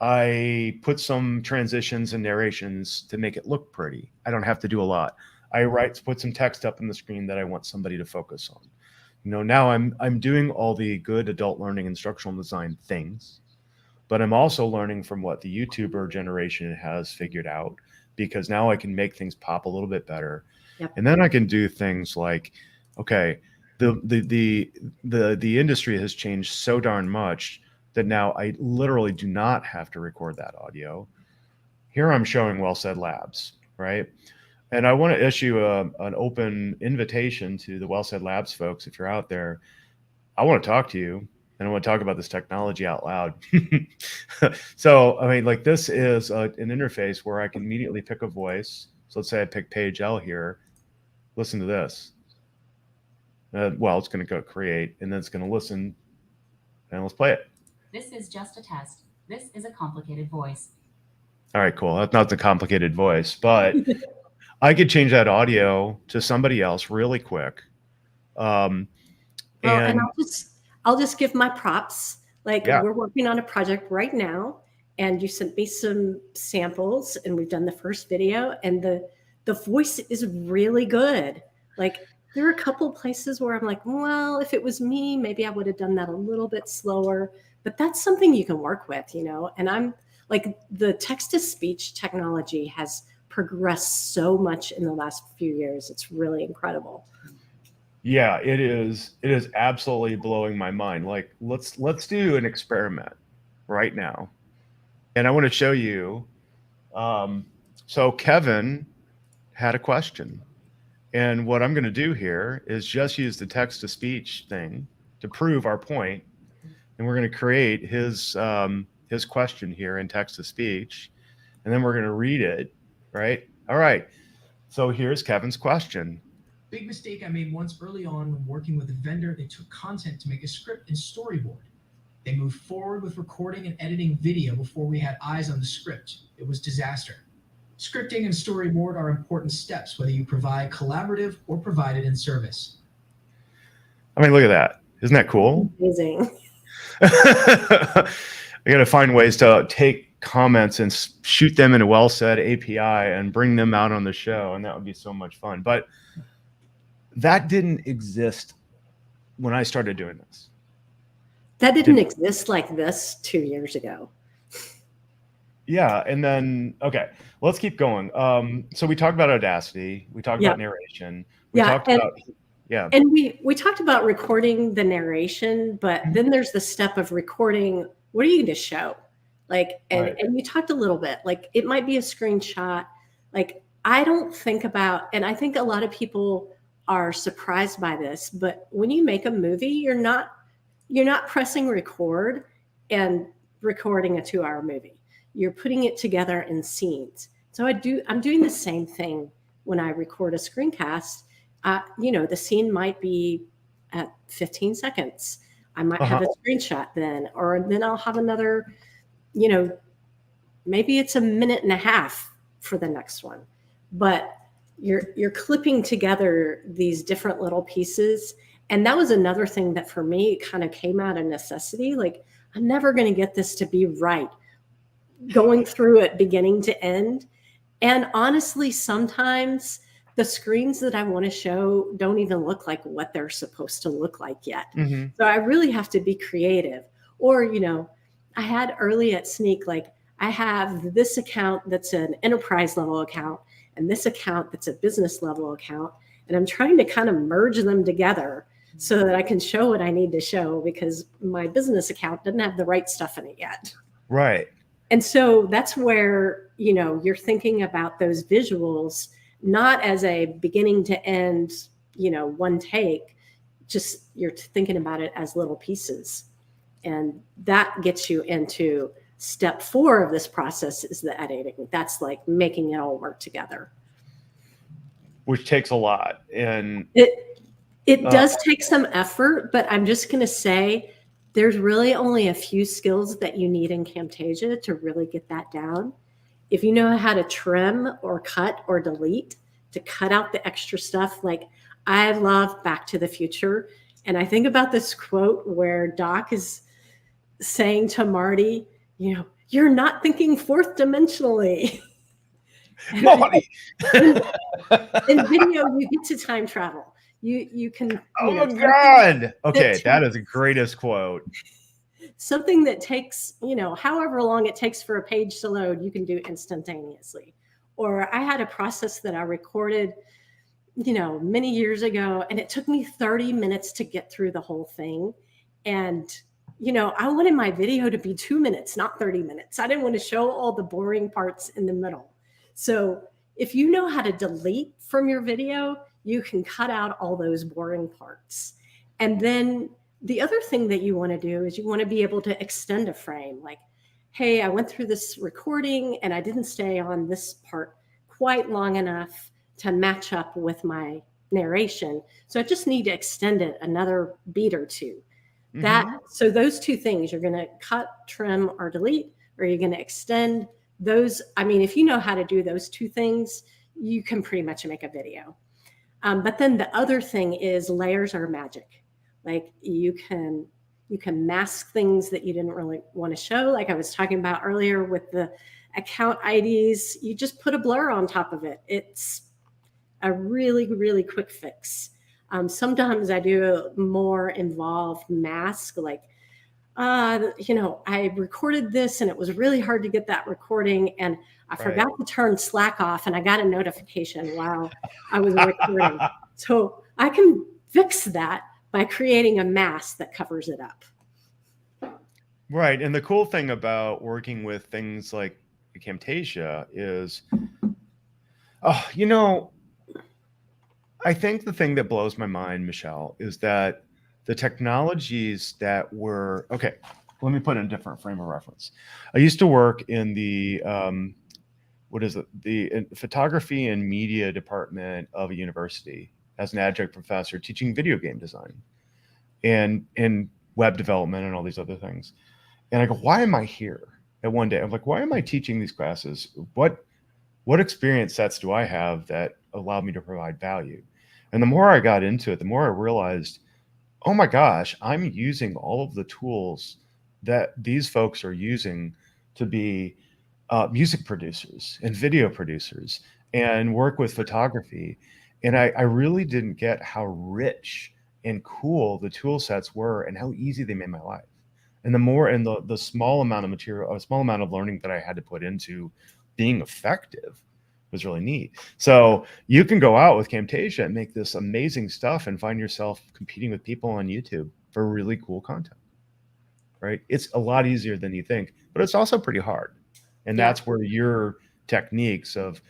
I put some transitions and narrations to make it look pretty. I don't have to do a lot. I put some text up in the screen that I want somebody to focus on. You know, now I'm doing all the good adult learning instructional design things, but I'm also learning from what the YouTuber generation has figured out, because now I can make things pop a little bit better. Yep. And then I can do things like, okay, the industry has changed so darn much that now I literally do not have to record that audio. Here I'm showing Well Said Labs, right? And I want to issue an open invitation to the Well Said Labs folks. If you're out there, I want to talk to you, and I want to talk about this technology out loud. So, I mean, like, this is an interface where I can immediately pick a voice. So let's say I pick Paige L here. Listen to this. Well, it's going to go create, and then it's going to listen, and let's play it. This is just a test. This is a complicated voice. All right, cool. That's not the complicated voice, but I could change that audio to somebody else really quick. And I'll just give my props. Like, we're working on a project right now, and you sent me some samples, and we've done the first video, and the voice is really good. Like, there are a couple places where I'm like, well, if it was me, maybe I would have done that a little bit slower. But that's something you can work with, you know. And I'm like, the text-to-speech technology has progressed so much in the last few years. It's really incredible. Yeah, it is absolutely blowing my mind. Like, let's do an experiment. right now. And I want to show you. So Kevin had a question. And what I'm going to do here is just use the text-to-speech thing to prove our point. And we're going to create his question here in text-to-speech. And then we're going to read it, right? All right. So here's Kevin's question. Big mistake I made once early on when working with a vendor. They took content to make a script and storyboard. They moved forward with recording and editing video before we had eyes on the script. It was disaster. Scripting and storyboard are important steps, whether you provide collaborative or provide it in service. I mean, look at that. Isn't that cool? Amazing. I got to find ways to take comments and shoot them in a well-said API and bring them out on the show. And that would be so much fun. But that didn't exist when I started doing this. That didn't exist like this 2 years ago. Yeah. And then, okay, let's keep going. So we talked about Audacity. We talked about narration. We talked about, And we talked about recording the narration, but then there's the step of recording. What are you going to show? Like, and you talked a little bit, like it might be a screenshot. Like, I don't think about, and I think a lot of people are surprised by this, but when you make a movie, you're not pressing record and recording a 2-hour movie. You're putting it together in scenes. So I'm doing the same thing when I record a screencast. The scene might be at 15 seconds. I might have a screenshot then, or then I'll have another, maybe it's a minute and a half for the next one, but you're clipping together these different little pieces. And that was another thing that for me kind of came out of necessity. Like, I'm never going to get this to be right, going through it beginning to end. And honestly, sometimes the screens that I want to show don't even look like what they're supposed to look like yet. Mm-hmm. So I really have to be creative. Or, I had early at Sneak, like I have this account that's an enterprise level account and this account that's a business level account. And I'm trying to kind of merge them together so that I can show what I need to show, because my business account doesn't have the right stuff in it yet. Right. And so that's where, you're thinking about those visuals, not as a beginning to end, one take, just you're thinking about it as little pieces. And that gets you into step 4 of this process, is the editing. That's like making it all work together. Which takes a lot. And it does take some effort, but I'm just going to say there's really only a few skills that you need in Camtasia to really get that down. If you know how to trim or cut or delete, to cut out the extra stuff. Like, I love Back to the Future. And I think about this quote where Doc is saying to Marty, you're not thinking fourth dimensionally. Marty. In video, you get to time travel. You can. Oh my God. Okay, that is the greatest quote. Something that takes, however long it takes for a page to load, you can do instantaneously. Or I had a process that I recorded, many years ago, and it took me 30 minutes to get through the whole thing. And, I wanted my video to be 2 minutes, not 30 minutes. I didn't want to show all the boring parts in the middle. So if you know how to delete from your video, you can cut out all those boring parts. And then the other thing that you want to do is you want to be able to extend a frame. Like, hey, I went through this recording and I didn't stay on this part quite long enough to match up with my narration. So I just need to extend it another beat or two. Mm-hmm. So those two things, you're going to cut, trim, or delete, or you're going to extend those. I mean, if you know how to do those two things, you can pretty much make a video. But then the other thing is layers are magic. Like, you can mask things that you didn't really want to show. Like I was talking about earlier with the account IDs, you just put a blur on top of it. It's a really, really quick fix. Sometimes I do a more involved mask, like, I recorded this and it was really hard to get that recording, and I forgot to turn Slack off, and I got a notification while I was recording. So I can fix that by creating a mask that covers it up. Right. And the cool thing about working with things like Camtasia is, you know, I think the thing that blows my mind, Michelle, is that the technologies that were okay. Let me put in a different frame of reference. I used to work in the what is it? The photography and media department of a university as an adjunct professor teaching video game design and web development and all these other things. And I go, why am I here? And one day I'm like, why am I teaching these classes? What experience sets do I have that allowed me to provide value? And the more I got into it, the more I realized, oh my gosh, I'm using all of the tools that these folks are using to be music producers and video producers and work with photography. And I really didn't get how rich and cool the tool sets were and how easy they made my life. And the more and the small amount of material, a small amount of learning that I had to put into being effective was really neat. So you can go out with Camtasia and make this amazing stuff and find yourself competing with people on YouTube for really cool content, right? It's a lot easier than you think, but it's also pretty hard. And Yeah. that's where your techniques of,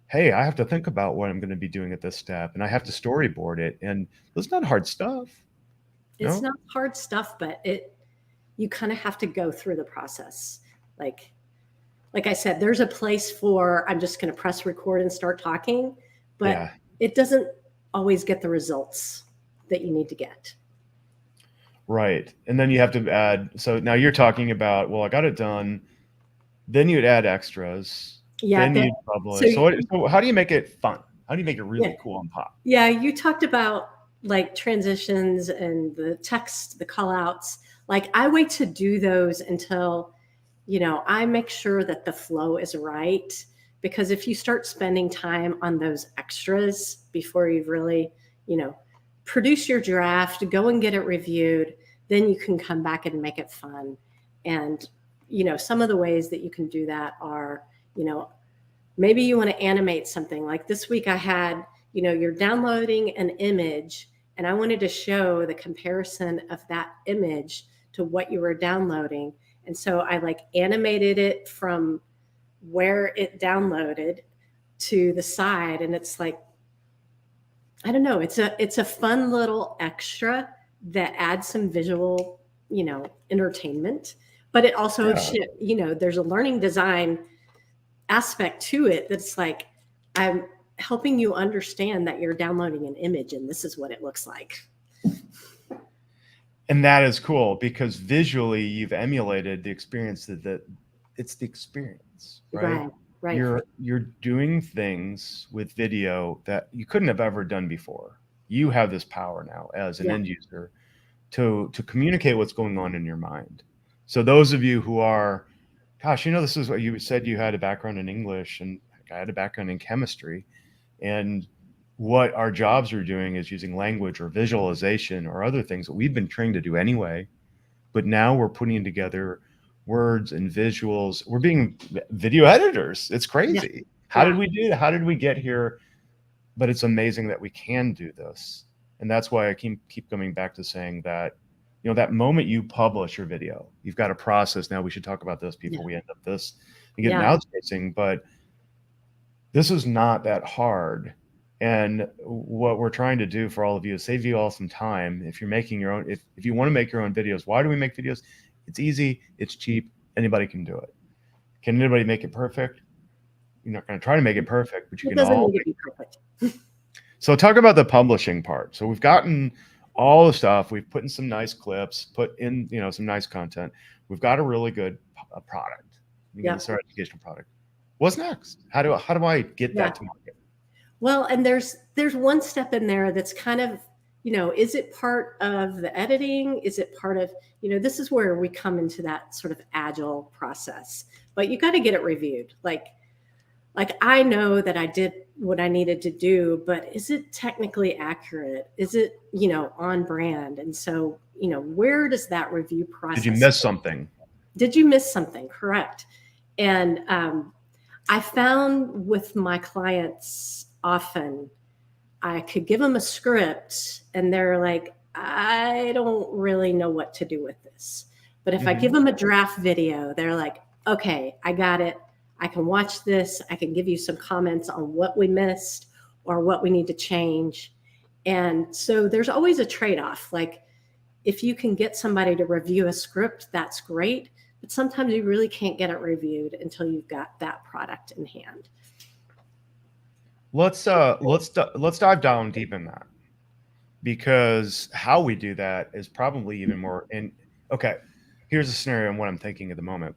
hey, I have to think about what I'm going to be doing at this step and I have to storyboard it. And it's not hard stuff. It's No? not hard stuff, but you kind of have to go through the process. Like I said, there's a place for I'm just going to press record and start talking, but Yeah. it doesn't always get the results that you need to get. Right. And then you have to add, so now you're talking about, well, I got it done. Then you'd add extras. Yeah. Then you'd publish. So how do you make it fun? How do you make it really cool and pop? Yeah. You talked about like transitions and the text, the call outs. Like I wait to do those until, I make sure that the flow is right. Because if you start spending time on those extras before you've really, produce your draft, go and get it reviewed, then you can come back and make it fun. And, some of the ways that you can do that are, maybe you want to animate something. Like this week I had, you're downloading an image and I wanted to show the comparison of that image to what you were downloading. And so I like animated it from where it downloaded to the side. And it's like, I don't know, it's a fun little extra that adds some visual, entertainment, but it also, there's a learning design aspect to it that's like, I'm helping you understand that you're downloading an image and this is what it looks like. And that is cool because visually you've emulated the experience that it's the experience, right? Right. You're doing things with video that you couldn't have ever done before. You have this power now as an end user to communicate what's going on in your mind. So those of you who are, gosh, this is what you said, you had a background in English and I had a background in chemistry. And what our jobs are doing is using language or visualization or other things that we've been trained to do anyway. But now we're putting together words and visuals. We're being video editors. It's crazy. Yeah. How did we do that? How did we get here? But it's amazing that we can do this. And that's why I keep coming back to saying that, that moment you publish your video, you've got a process. Now we should talk about this before we end up this and get an outsourcing. But this is not that hard. And what we're trying to do for all of you is save you all some time. If you're making your own, if you want to make your own videos, why do we make videos? It's easy. It's cheap. Anybody can do it. Can anybody make it perfect? You're not going to try to make it perfect, but you can all make it be perfect. So talk about the publishing part. So we've gotten all the stuff. We've put in some nice clips, put in, some nice content. We've got a really good product. It's our educational product. What's next? How do I get that to market? Well, and there's one step in there that's kind of, is it part of the editing? Is it part of, this is where we come into that sort of agile process, but you got to get it reviewed. Like I know that I did what I needed to do, but is it technically accurate? Is it, on brand? And so, where does that review process? Did you miss something? Did you miss something? Correct. And I found with my clients often, I could give them a script and they're like, I don't really know what to do with this. But if I give them a draft video, they're like, okay, I got it. I can watch this. I can give you some comments on what we missed or what we need to change. And so there's always a trade-off. Like if you can get somebody to review a script, that's great. But sometimes you really can't get it reviewed until you've got that product in hand. Let's dive down deep in that, because how we do that is probably even more. And okay, here's a scenario and what I'm thinking at the moment.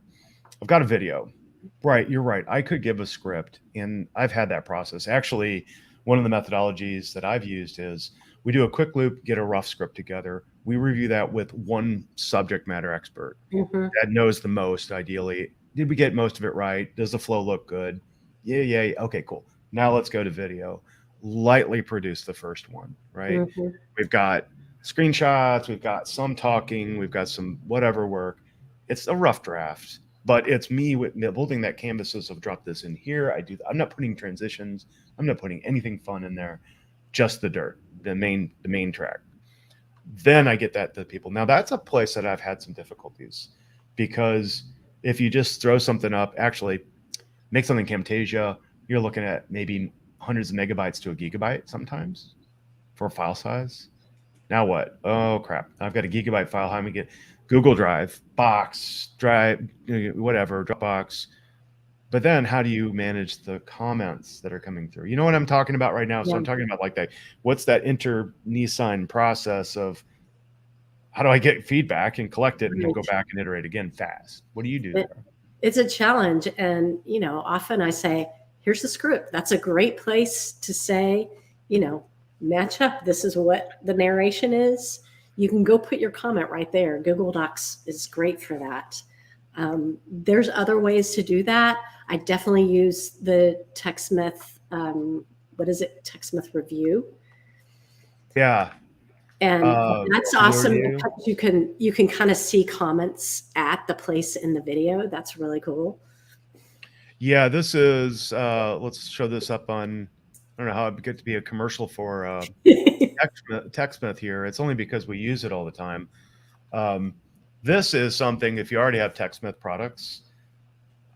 I've got a video, right? You're right. I could give a script, and I've had that process. Actually, one of the methodologies that I've used is we do a quick loop, get a rough script together. We review that with one subject matter expert that knows the most. Ideally, did we get most of it right? Does the flow look good? Yeah. Okay, cool. Now let's go to video. Lightly produce the first one, right? We've got screenshots, we've got some talking, we've got some whatever work. It's a rough draft, but it's me with building that canvases of drop this in here. I'm not putting transitions. I'm not putting anything fun in there, just the dirt, the main track. Then I get that to people. Now that's a place that I've had some difficulties, because if you just throw something up, actually make something Camtasia, you're looking at maybe hundreds of megabytes to a gigabyte sometimes for file size. Now what? Oh crap! I've got a gigabyte file. How do we get Google Drive, Box, Drive, whatever, Dropbox? But then how do you manage the comments that are coming through? You know what I'm talking about right now? So I'm talking about like that. What's that internecine process of how do I get feedback and collect it and then go back and iterate again fast? What do you do there? It's a challenge. And, often I say, here's the script. That's a great place to say, match up. This is what the narration is. You can go put your comment right there. Google Docs is great for that. There's other ways to do that. I definitely use the TechSmith, TechSmith review. Yeah. And that's awesome because you can kind of see comments at the place in the video. That's really cool. Yeah, this is, let's show this up on, I don't know how it gets to be a commercial for TechSmith here. It's only because we use it all the time. This is something, if you already have TechSmith products,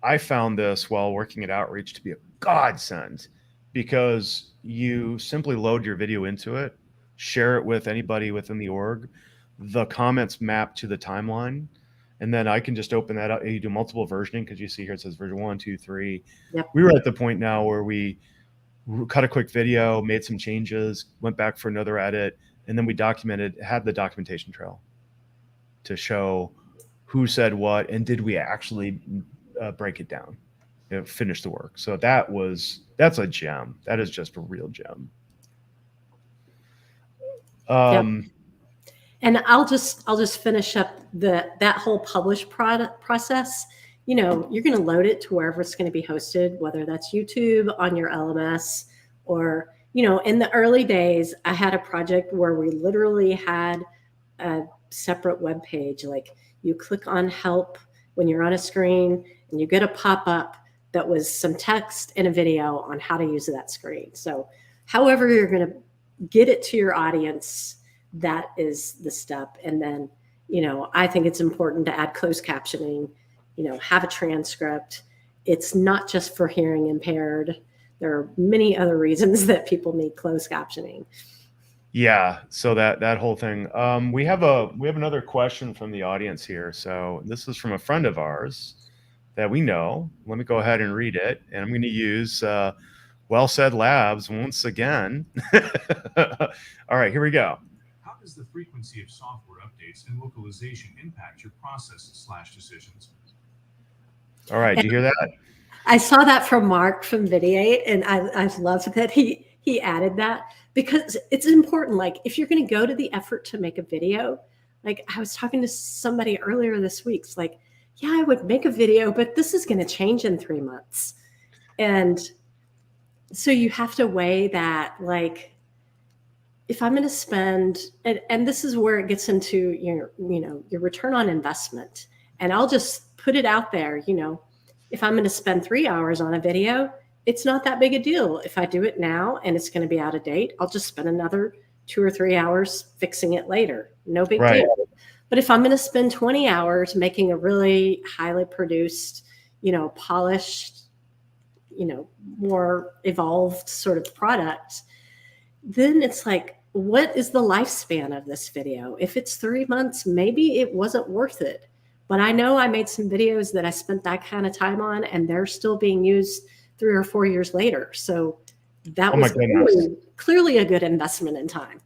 I found this while working at Outreach to be a godsend, because you simply load your video into it, share it with anybody within the org, the comments map to the timeline, and then I can just open that up. You do multiple versioning, because you see here it says version 1, 2, 3. Yep. We were at the point now where we cut a quick video, made some changes, went back for another edit, and then we had the documentation trail to show who said what and did we actually break it down, finish the work. So that's a gem. That is just a real gem. Yep. And I'll just finish up that whole publish process. You're going to load it to wherever it's going to be hosted, whether that's YouTube, on your LMS, or, in the early days, I had a project where we literally had a separate web page. Like you click on help when you're on a screen and you get a pop-up that was some text and a video on how to use that screen. So however you're going to get it to your audience, that is the step. And then, I think it's important to add closed captioning, have a transcript. It's not just for hearing impaired. There are many other reasons that people need closed captioning. Yeah. So that whole thing. We have another question from the audience here. So this is from a friend of ours that we know. Let me go ahead and read it. And I'm going to use Well Said Labs once again. All right, here we go. How does the frequency of software updates and localization impact your processes/decisions? All right, did you hear that? I saw that from Mark from Videate, and I loved that he added that, because it's important. Like if you're going to go to the effort to make a video, like I was talking to somebody earlier this week, it's like, yeah, I would make a video, but this is going to change in 3 months. And so you have to weigh that, like, if I'm going to spend, and this is where it gets into your return on investment. And I'll just put it out there, if I'm going to spend 3 hours on a video, it's not that big a deal. If I do it now and it's going to be out of date, I'll just spend another 2 or 3 hours fixing it later. No big deal. But if I'm going to spend 20 hours making a really highly produced, polished, more evolved sort of product, then it's like, what is the lifespan of this video? If it's 3 months, maybe it wasn't worth it. But I know I made some videos that I spent that kind of time on, and they're still being used 3 or 4 years later. So that was clearly a good investment in time.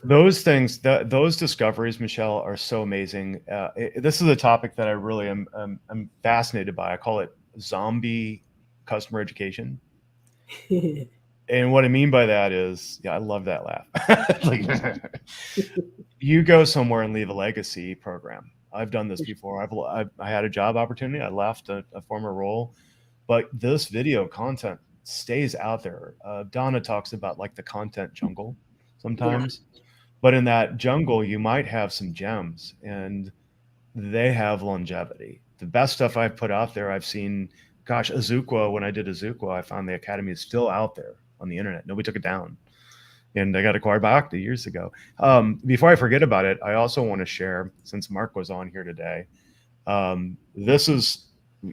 Those things, those discoveries, Michelle, are so amazing. This is a topic that I really am fascinated by. I call it zombie customer education. And what I mean by that is, I love that laugh. You go somewhere and leave a legacy program. I've done this before. I had a job opportunity. I left a former role, but this video content stays out there. Donna talks about like the content jungle sometimes. Yeah. But in that jungle, you might have some gems, and they have longevity. The best stuff I've put out there, I've seen, gosh, Azuqua, when I did Azuqua, I found the Academy is still out there on the internet. Nobody took it down. And I got acquired by Okta years ago. Before I forget about it, I also want to share, since Mark was on here today, this is,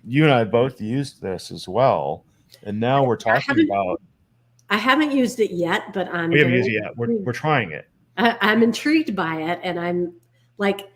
you and I both used this as well. And now we're talking about. I haven't used it yet, but we haven't used it yet. We're trying it. I'm intrigued by it. And I'm like,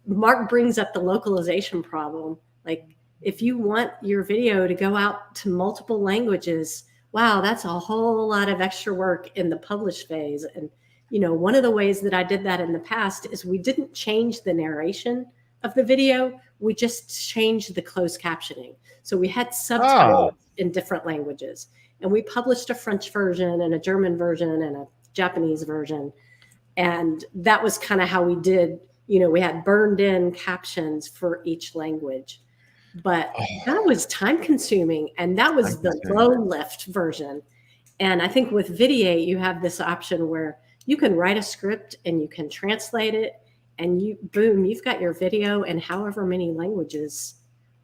Mark brings up the localization problem. Like, if you want your video to go out to multiple languages, wow, that's a whole lot of extra work in the publish phase. And, one of the ways that I did that in the past is we didn't change the narration of the video. We just changed the closed captioning. So we had subtitles in different languages. And we published a French version and a German version and a Japanese version. And that was kind of how we did, we had burned in captions for each language. But that was time consuming, and that was the low lift version. And I think with Videate, you have this option where you can write a script and you can translate it, and you've got your video in however many languages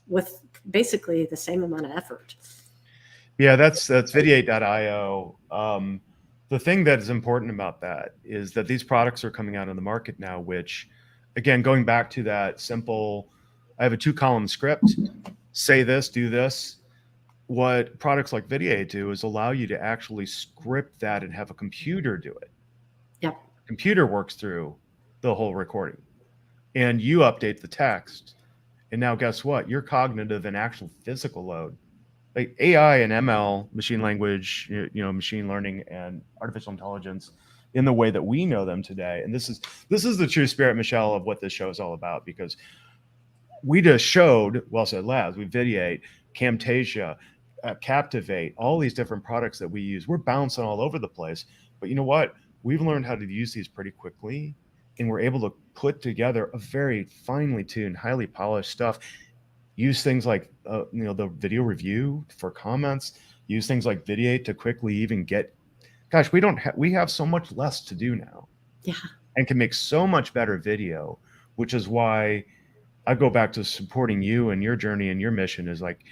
with basically the same amount of effort. Yeah, that's videate.io. The thing that is important about that is that these products are coming out on the market now, which, again, going back to that simple, I have a 2-column script, say this, do this. What products like Videate do is allow you to actually script that and have a computer do it. Yep. Computer works through the whole recording, and you update the text. And now guess what? Your cognitive and actual physical load, like AI and ML, machine language, machine learning and artificial intelligence, in the way that we know them today. And this is the true spirit, Michelle, of what this show is all about, because we just showed, Well Said Labs, we Videate, Camtasia, Captivate, all these different products that we use. We're bouncing all over the place. But you know what? We've learned how to use these pretty quickly, and we're able to put together a very finely tuned, highly polished stuff. Use things like, the video review for comments. Use things like Videate to quickly even get, gosh, we have so much less to do now. Yeah. And can make so much better video, which is why I go back to supporting you and your journey and your mission is like,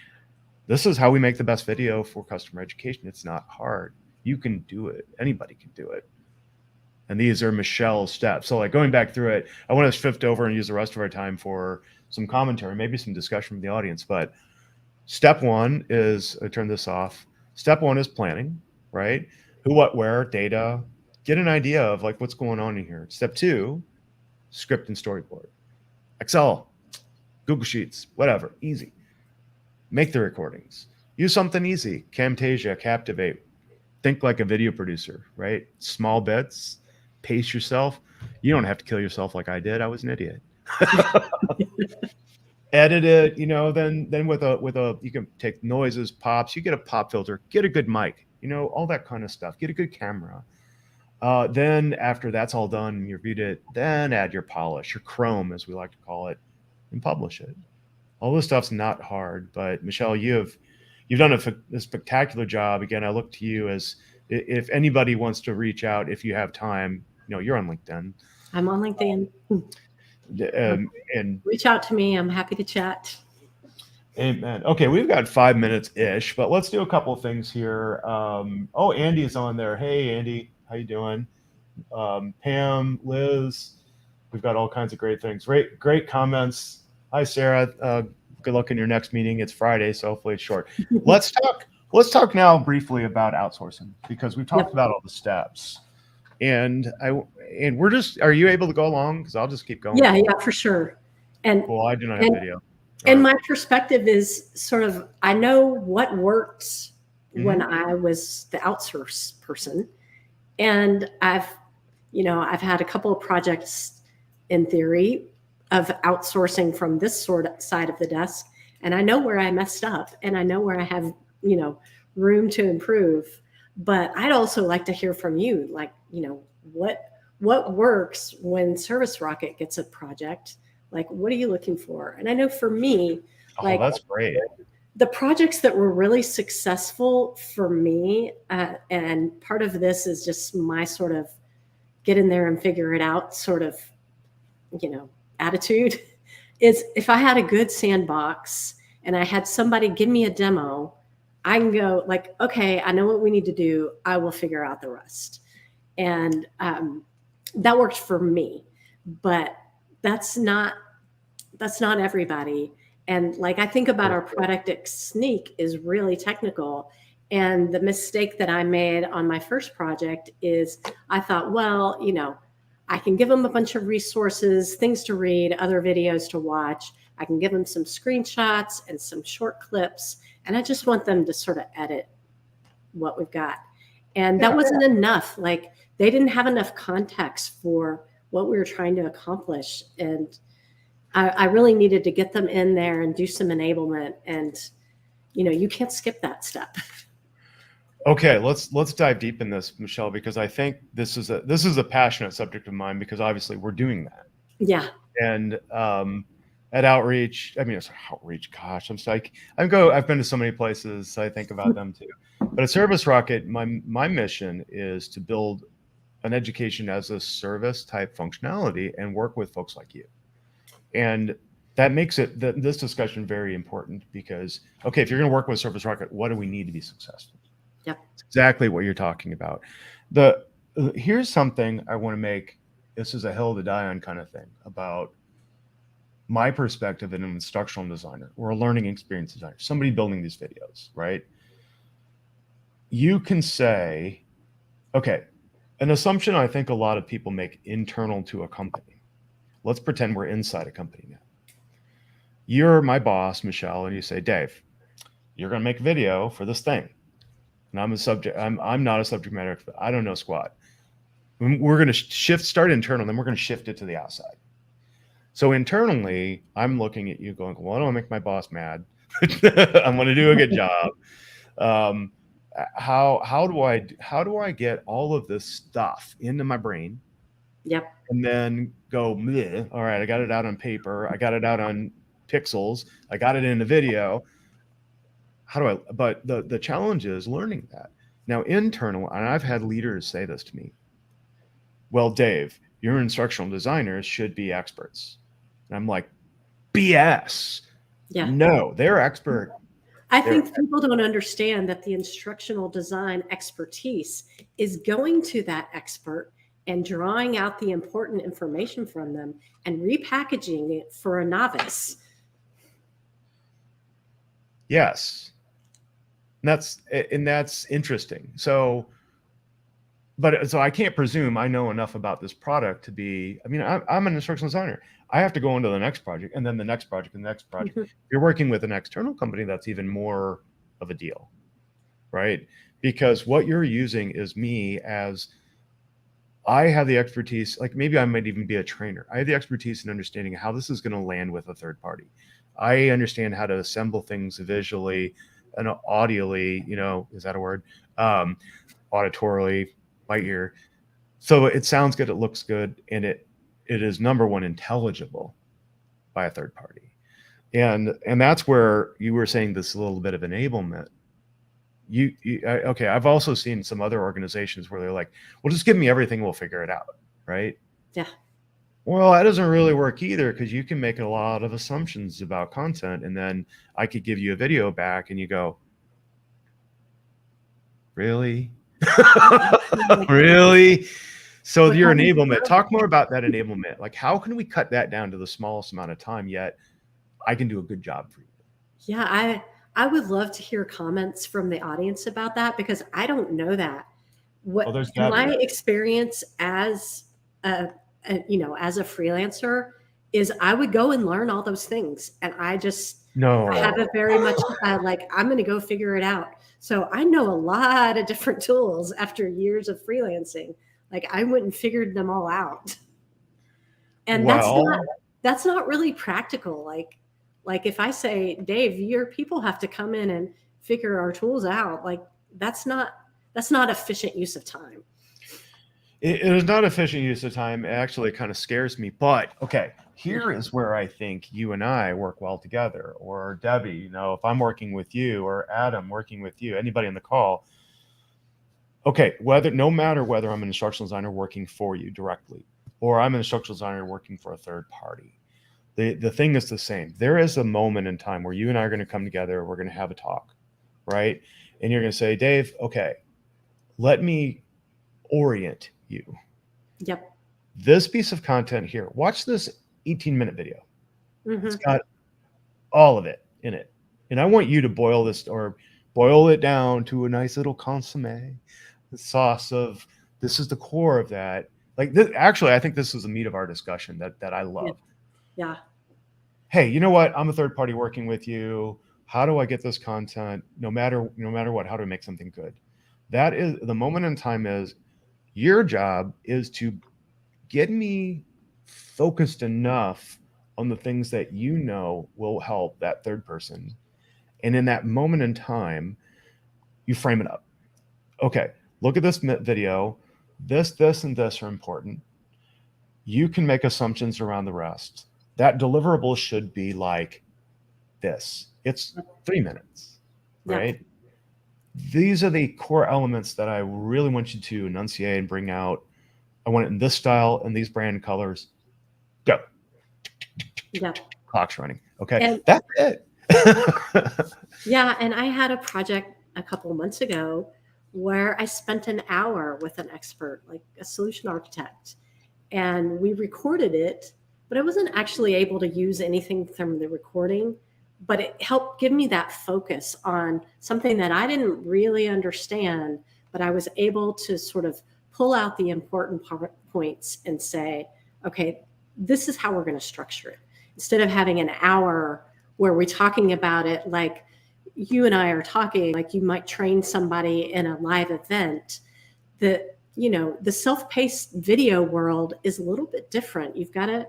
this is how we make the best video for customer education. It's not hard. You can do it. Anybody can do it. And these are Michelle's steps. So like going back through it, I want to shift over and use the rest of our time for some commentary, maybe some discussion from the audience. But step one is, I turn this off. Step one is planning, right? Who, what, where, data, get an idea of like what's going on in here. Step two, script and storyboard. Excel, Google Sheets, whatever, easy. Make the recordings. Use something easy, Camtasia, Captivate. Think like a video producer, right? Small bits, pace yourself. You don't have to kill yourself like I did. I was an idiot. Edit it, then with a you can take noises, pops, you get a pop filter, get a good mic, all that kind of stuff. Get a good camera. Then after that's all done, you reviewed it, then add your polish, your chrome, as we like to call it, and publish it. All this stuff's not hard, but Michelle, you've done a spectacular job. Again, I look to you as if anybody wants to reach out, if you have time, you're on LinkedIn. I'm on LinkedIn. And reach out to me. I'm happy to chat. Amen. Okay, we've got 5 minutes-ish, but let's do a couple of things here. Andy's on there. Hey, Andy, how you doing? Pam, Liz, We've got all kinds of great things. Great comments. Hi, Sarah. Good luck in your next meeting. It's Friday, so hopefully it's short. Let's talk now briefly about outsourcing, because we've talked about all the steps. And we're just, are you able to go along? Because I'll just keep going. Yeah, for sure. And cool. I do not have video. And my perspective is sort of, I know what worked when Mm-hmm. I was the outsource person. And I've had a couple of projects in theory of outsourcing from this sort of side of the desk. And I know where I messed up, and I know where I have, room to improve. But I'd also like to hear from you, like, what works when Service Rocket gets a project? Like, what are you looking for? And I know for me, like, that's great. The projects that were really successful for me, and part of this is just my sort of get in there and figure it out sort of, attitude, is if I had a good sandbox and I had somebody give me a demo, I can go like, okay, I know what we need to do. I will figure out the rest. And that worked for me, but that's not everybody. And like, I think about our product at Sneak is really technical. And the mistake that I made on my first project is I thought, well, I can give them a bunch of resources, things to read, other videos to watch. I can give them some screenshots and some short clips. And I just want them to sort of edit what we've got. And that wasn't enough. Like, they didn't have enough context for what we were trying to accomplish. And I really needed to get them in there and do some enablement. And, you can't skip that step. Okay, let's dive deep in this, Michele, because I think this is a passionate subject of mine, because obviously we're doing that. Yeah. And at Outreach, it's Outreach. Gosh, I've been to so many places. I think about them too. But at Service Rocket, my mission is to build an education as a service type functionality and work with folks like you. And that makes this discussion very important, because, okay, if you're going to work with Service Rocket, what do we need to be successful? Yep. It's exactly what you're talking about. Here's something I want to make. This is a hill to die on kind of thing about my perspective as an instructional designer or a learning experience designer, somebody building these videos, right? You can say, okay, an assumption I think a lot of people make internal to a company. Let's pretend we're inside a company now. You're my boss, Michele, and you say, Dave, you're going to make a video for this thing. And I'm not a subject matter expert. I don't know squat. We're going to start internal, then we're going to shift it to the outside. So internally, I'm looking at you going, well, I don't want to make my boss mad. I'm going to do a good job. How do I get all of this stuff into my brain? Yep. And then go, all right, I got it out on paper. I got it out on pixels. I got it in a video. But the challenge is learning that. Now, internal, and I've had leaders say this to me, well, Dave, your instructional designers should be experts. And I'm like, BS. Yeah. No, they're expert. I think people don't understand that the instructional design expertise is going to that expert and drawing out the important information from them and repackaging it for a novice. Yes. And that's interesting. So I can't presume I know enough about this product to be, I'm an instructional designer. I have to go into the next project and then the next project and the next project. If you're working with an external company, that's even more of a deal, right? Because what you're using is me as I have the expertise, like maybe I might even be a trainer. I have the expertise in understanding how this is going to land with a third party. I understand how to assemble things visually and audially, is that a word? Auditorily, by ear. So it sounds good, it looks good, and it is number one, intelligible by a third party. And that's where you were saying this little bit of enablement. Okay, I've also seen some other organizations where they're like, well, just give me everything, we'll figure it out, right? Yeah. Well, that doesn't really work either, because you can make a lot of assumptions about content, and then I could give you a video back and you go, really? Really? So But your how do you enablement, grow talk that? more about that enablement. Like, how can we cut that down to the smallest amount of time, yet I can do a good job for you? Yeah, I would love to hear comments from the audience about that because I don't know that. Oh, there's My Gabby. experience as as a freelancer is I would go and learn all those things, and I have No. a very much like I'm going to go figure it out. So I know a lot of different tools after years of freelancing. Like I went and figured them all out, and Well, that's not really practical. Like if I say, Dave, your people have to come in and figure our tools out, like that's not efficient use of time. it is not efficient use of time. It actually kind of scares me. But okay, here is where I think you and I work well together, or Debbie, if I'm working with you, or Adam working with you, anybody on the call. Okay, no matter whether I'm an instructional designer working for you directly, or I'm an instructional designer working for a third party, the thing is the same. There is a moment in time where you and I are going to come together. We're going to have a talk, right? And you're going to say, Dave, okay, let me orient you. Yep. This piece of content here, watch this 18-minute video. Mm-hmm. It's got all of it in it. And I want you to boil it down to a nice little consomme, the sauce of, this is the core of that. Like this, actually, I think this was the meat of our discussion that I love. Yeah. Hey, you know what? I'm a third party working with you. How do I get this content? No matter what, how do I make something good? That is the moment in time. Is your job is to get me focused enough on the things that will help that third person. And in that moment in time, you frame it up. Okay, look at this video. This, and this are important. You can make assumptions around the rest. That deliverable should be like this. It's 3 minutes, right? These are the core elements that I really want you to enunciate and bring out. I want it in this style and these brand colors. Go. Yeah. Clock's running. Okay. And that's it. yeah, and I had a project a couple of months ago where I spent an hour with an expert, like a solution architect, and we recorded it, but I wasn't actually able to use anything from the recording, but it helped give me that focus on something that I didn't really understand, but I was able to sort of pull out the important points and say, okay, this is how we're going to structure it. Instead of having an hour where we're talking about it like you and I are talking, like you might train somebody in a live event, the self-paced video world is a little bit different. You've got to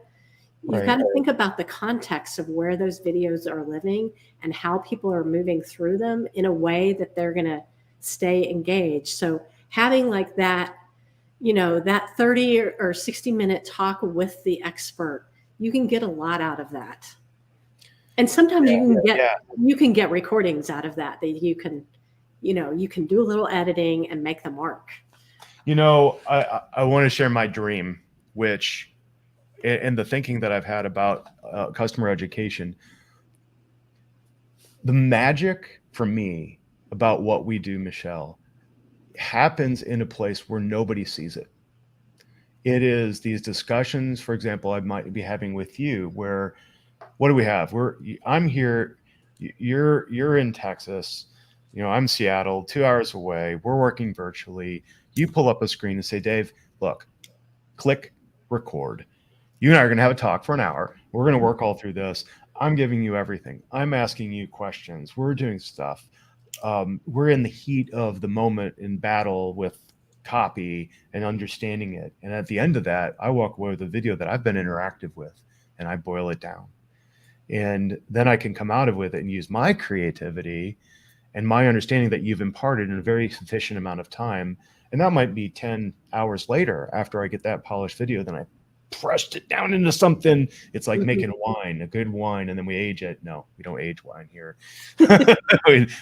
think about the context of where those videos are living and how people are moving through them in a way that they're going to stay engaged. So having like that, that 30 or 60-minute talk with the expert, you can get a lot out of that. And sometimes you can get recordings out of that you can do a little editing and make them work. I want to share my dream, which, and the thinking that I've had about customer education. The magic for me about what we do, Michele, happens in a place where nobody sees it. It is these discussions, for example, I might be having with you, where what do we have? I'm here, you're in Texas, I'm Seattle, 2 hours away. We're working virtually. You pull up a screen and say, Dave, look, click record. You and I are going to have a talk for an hour. We're going to work all through this. I'm giving you everything. I'm asking you questions. We're doing stuff. We're in the heat of the moment in battle with copy and understanding it. And at the end of that, I walk away with a video that I've been interactive with, and I boil it down. And then I can come out of with it and use my creativity and my understanding that you've imparted in a very sufficient amount of time. And that might be 10 hours later after I get that polished video, then I pressed it down into something. It's like making wine, a good wine, and then we age it. No, we don't age wine here.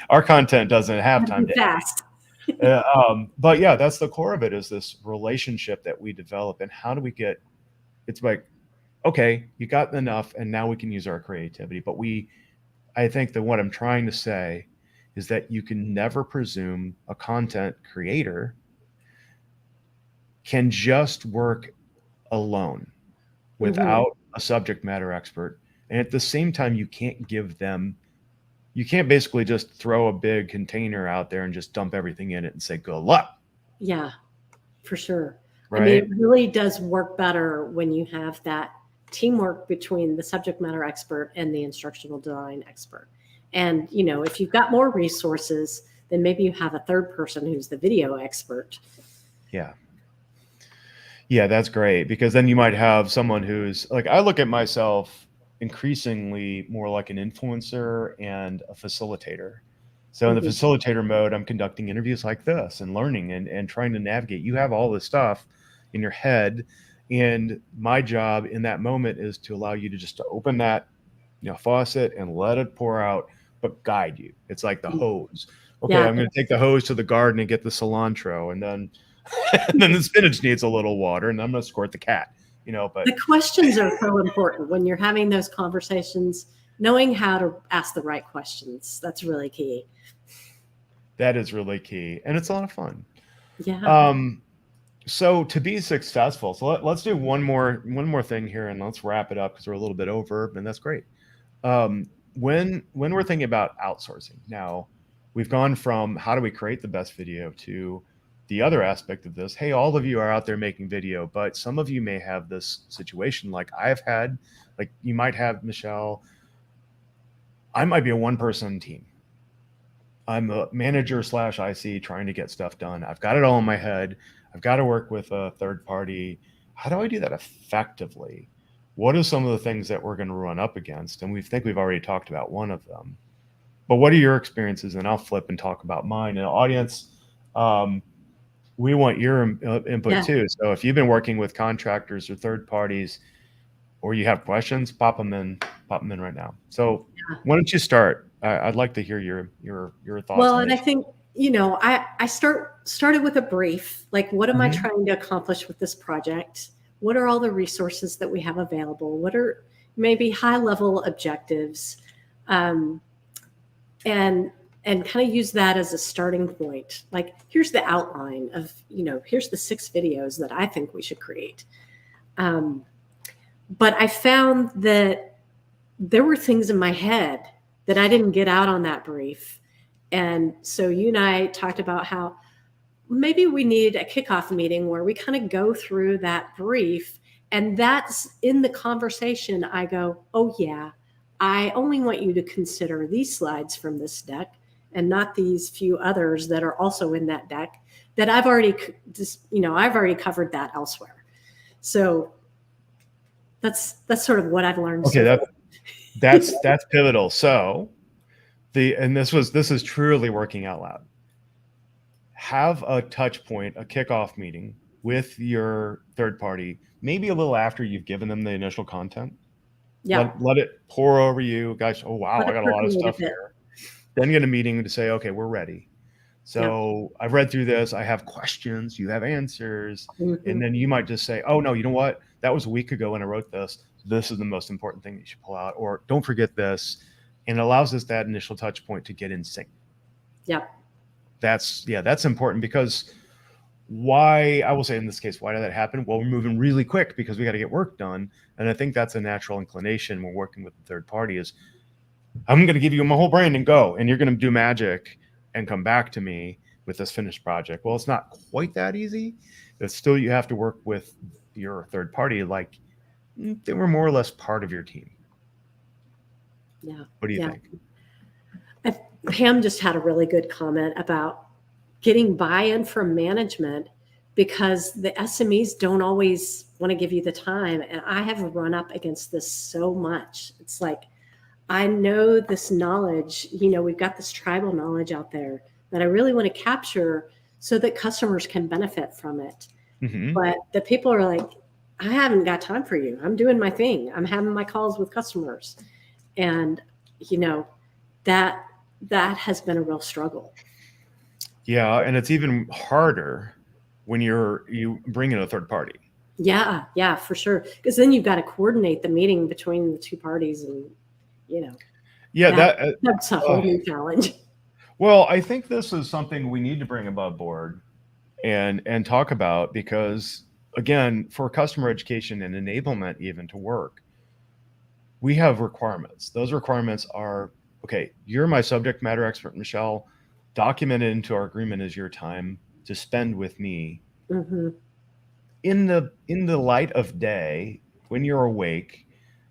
Our content doesn't have time to fast. But yeah, that's the core of it, is this relationship that we develop. And how do we get, it's like, okay, you got enough, and now we can use our creativity. But I think that what I'm trying to say is that you can never presume a content creator can just work alone without a subject matter expert. And at the same time, you can't basically just throw a big container out there and just dump everything in it and say, good luck. Yeah, for sure. Right? I mean, it really does work better when you have that teamwork between the subject matter expert and the instructional design expert. And, you know, if you've got more resources, then maybe you have a third person who's the video expert. Yeah. Yeah, that's great, because then you might have someone who's like, I look at myself increasingly more like an influencer and a facilitator. So in the facilitator mode, I'm conducting interviews like this and learning and trying to navigate. You have all this stuff in your head, and my job in that moment is to allow you to just open that, you know, faucet and let it pour out, but guide you. It's like the hose. Okay, Yeah. I'm going to take the hose to the garden and get the cilantro, and then and then the spinach needs a little water, and I'm going to squirt the cat. You know, but the questions are so important when you're having those conversations. Knowing how to ask the right questions, that's really key. That is really key, and it's a lot of fun. Yeah. So to be successful, so let's do one more thing here, and let's wrap it up because we're a little bit over, and that's great. When we're thinking about outsourcing, now we've gone from how do we create the best video to the other aspect of this. Hey, all of you are out there making video, but some of you may have this situation like I've had, like you might have, Michelle. I might be a one-person team. I'm a manager / IC trying to get stuff done. I've got it all in my head. I've got to work with a third party. How do I do that effectively? What are some of the things that we're going to run up against? And we think we've already talked about one of them. But what are your experiences? And I'll flip and talk about mine. And audience, we want your input too. So if you've been working with contractors or third parties, or you have questions, pop them in right now. So why don't you start? I'd like to hear your thoughts. Well, on and it. I think, you know, I started with a brief, like, what am I trying to accomplish with this project? What are all the resources that we have available? What are maybe high level objectives? And kind of use that as a starting point. Like, here's the outline of, you know, here's the 6 videos that I think we should create. But I found that there were things in my head that I didn't get out on that brief. And so you and I talked about how maybe we need a kickoff meeting where we kind of go through that brief. And that's in the conversation. I go, oh yeah, I only want you to consider these slides from this deck and not these few others that are also in that deck that I've already covered that elsewhere. So that's sort of what I've learned. Okay, that's pivotal. So this is truly working out loud. Have a touch point, a kickoff meeting with your third party, maybe a little after you've given them the initial content. Yeah. Let it pour over you, guys. Oh wow, I got a lot of stuff here. Then get a meeting to say, okay, we're ready. So I've read through this. I have questions. You have answers. And then you might just say, oh no, you know what? That was a week ago when I wrote this. This is the most important thing that you should pull out, or don't forget this. And it allows us that initial touch point to get in sync. Yeah. That's important, because why, I will say in this case, why did that happen? Well, we're moving really quick because we got to get work done. And I think that's a natural inclination when working with the third party is, I'm going to give you my whole brain and go, and you're going to do magic and come back to me with this finished project. Well, it's not quite that easy, but still you have to work with your third party like they were more or less part of your team. Yeah. What do you think? Pam just had a really good comment about getting buy-in from management, because the SMEs don't always want to give you the time. And I have run up against this so much. It's like, I know this knowledge, you know, we've got this tribal knowledge out there that I really want to capture so that customers can benefit from it. But the people are like, I haven't got time for you. I'm doing my thing. I'm having my calls with customers. And, you know, that has been a real struggle. Yeah. And it's even harder when you bring in a third party. Yeah, for sure. Because then you've got to coordinate the meeting between the two parties, and, you know. Yeah, that's a whole new challenge. Well, I think this is something we need to bring above board. and talk about, because again, for customer education and enablement even to work, we have requirements. Those requirements are, okay, you're my subject matter expert, Michelle. Documented into our agreement is your time to spend with me Mm-hmm. in the light of day, when you're awake,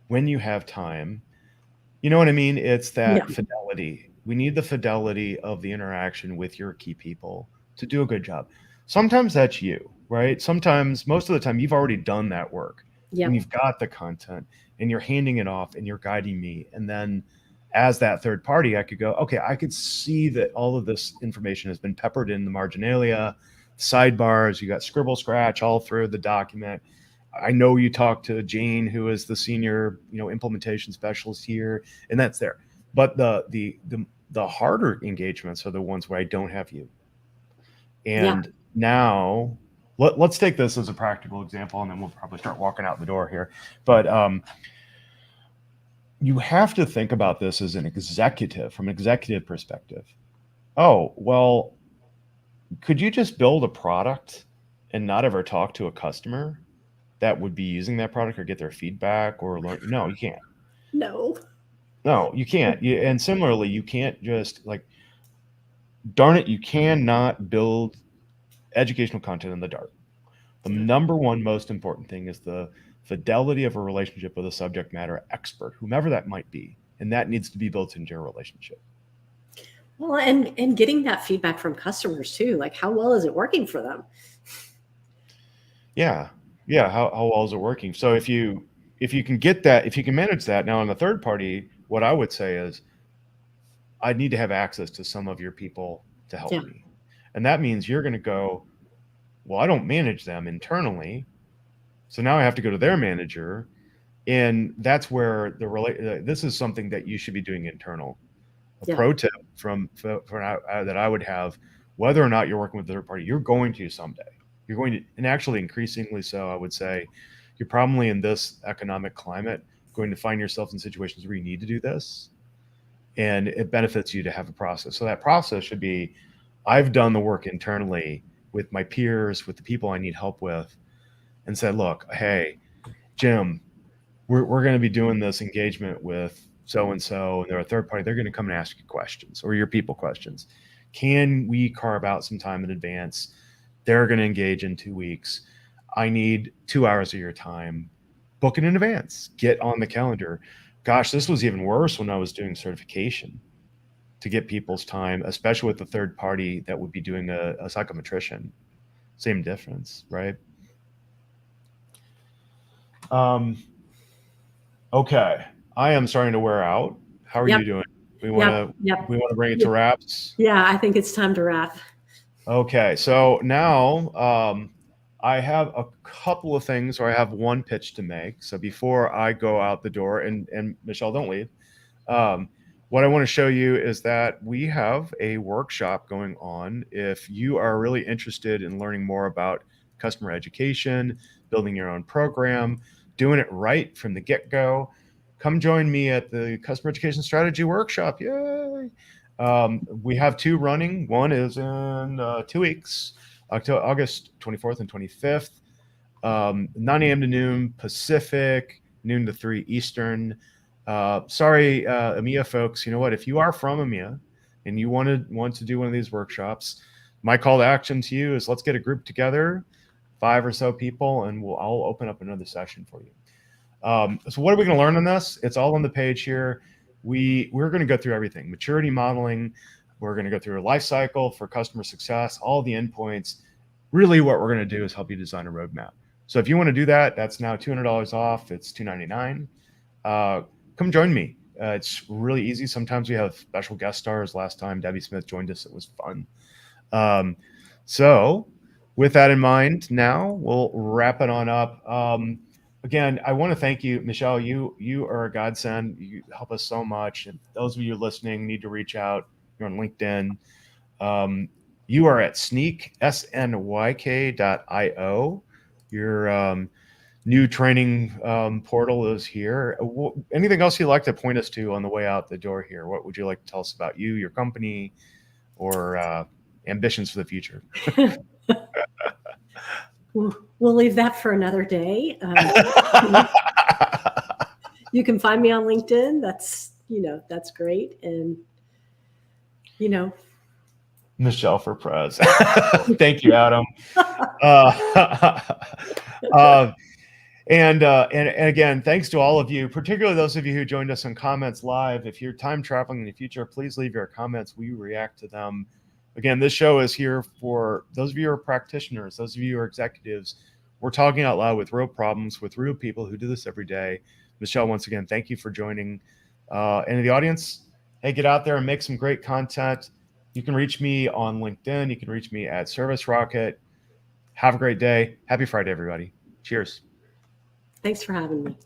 when you have time. You know what I mean? It's Yeah. that fidelity. We need the fidelity of the interaction with your key people to do a good job. Sometimes that's you, right? Sometimes, most of the time, you've already done that work Yeah. and you've got the content and you're handing it off and you're guiding me. And then as that third party, I could go, okay, I could see that all of this information has been peppered in the marginalia, sidebars, you got scribble scratch all through the document. I know you talked to Jane, who is the senior, implementation specialist here, and that's there. But the harder engagements are the ones where I don't have you. And now let's take this as a practical example, and then we'll probably start walking out the door here. But you have to think about this as an executive, from an executive perspective. Oh, well, could you just build a product and not ever talk to a customer that would be using that product or get their feedback or learn? No, you can't. No, you can't. And similarly, you can't just darn it, you cannot build educational content in the dark. The number one most important thing is the fidelity of a relationship with a subject matter expert, whomever that might be. And that needs to be built into your relationship. Well, and getting that feedback from customers too, like how well is it working for them? Yeah. How well is it working? So if you can get that, if you can manage that, now on the third party, what I would say is I need to have access to some of your people to help me. And that means you're going to go, well, I don't manage them internally. So now I have to go to their manager. And that's where this is something that you should be doing internal. A pro tip that I would have, whether or not you're working with a third party, you're going to someday. You're going to, and actually increasingly so, I would say, you're probably in this economic climate going to find yourself in situations where you need to do this. And it benefits you to have a process. So that process should be, I've done the work internally with my peers, with the people I need help with, and said, look, hey, Jim, we're going to be doing this engagement with so-and-so, and they're a third party. They're going to come and ask you questions, or your people questions. Can we carve out some time in advance? They're going to engage in 2 weeks. I need 2 hours of your time. Book it in advance. Get on the calendar. Gosh, this was even worse when I was doing certification, to get people's time, especially with the third party that would be doing a psychometrician. Same difference, right? Okay, I am starting to wear out. How are you doing? We want to bring it to wraps. Yeah, I think it's time to wrap. Okay, so now I have a couple of things, or I have one pitch to make. So before I go out the door, and Michelle, don't leave. What I want to show you is that we have a workshop going on. If you are really interested in learning more about customer education, building your own program, doing it right from the get-go, come join me at the Customer Education Strategy Workshop. Yay! We have 2 running. One is in 2 weeks, August 24th and 25th, 9 a.m. to noon Pacific, noon to 3 Eastern. Sorry, EMEA folks, you know what? If you are from EMEA and you want to do one of these workshops, my call to action to you is let's get a group together, 5 or so people, and I'll open up another session for you. So what are we going to learn on this? It's all on the page here. We're going to go through everything: maturity modeling. We're going to go through a life cycle for customer success, all the endpoints. Really, what we're going to do is help you design a roadmap. So if you want to do that, that's now $200 off. It's $299. Come join me. It's really easy. Sometimes we have special guest stars. Last time Debbie Smith joined us, it was fun. So with that in mind, now we'll wrap it on up. Again, I want to thank you, Michelle. You are a godsend. You help us so much. And those of you listening need to reach out. You're on LinkedIn. You are at snyk.io. Your new training portal is here. Anything else you'd like to point us to on the way out the door here? What would you like to tell us about you, your company, or ambitions for the future? We'll leave that for another day. You can find me on LinkedIn. That's great. And, Michelle for Prez. Thank you, Adam. And again, thanks to all of you, particularly those of you who joined us in comments live. If you're time traveling in the future, please leave your comments. We react to them. Again, this show is here for those of you who are practitioners, those of you who are executives. We're talking out loud with real problems, with real people who do this every day. Michelle, once again, thank you for joining. And in the audience, hey, get out there and make some great content. You can reach me on LinkedIn. You can reach me at Service Rocket. Have a great day. Happy Friday, everybody. Cheers. Thanks for having me.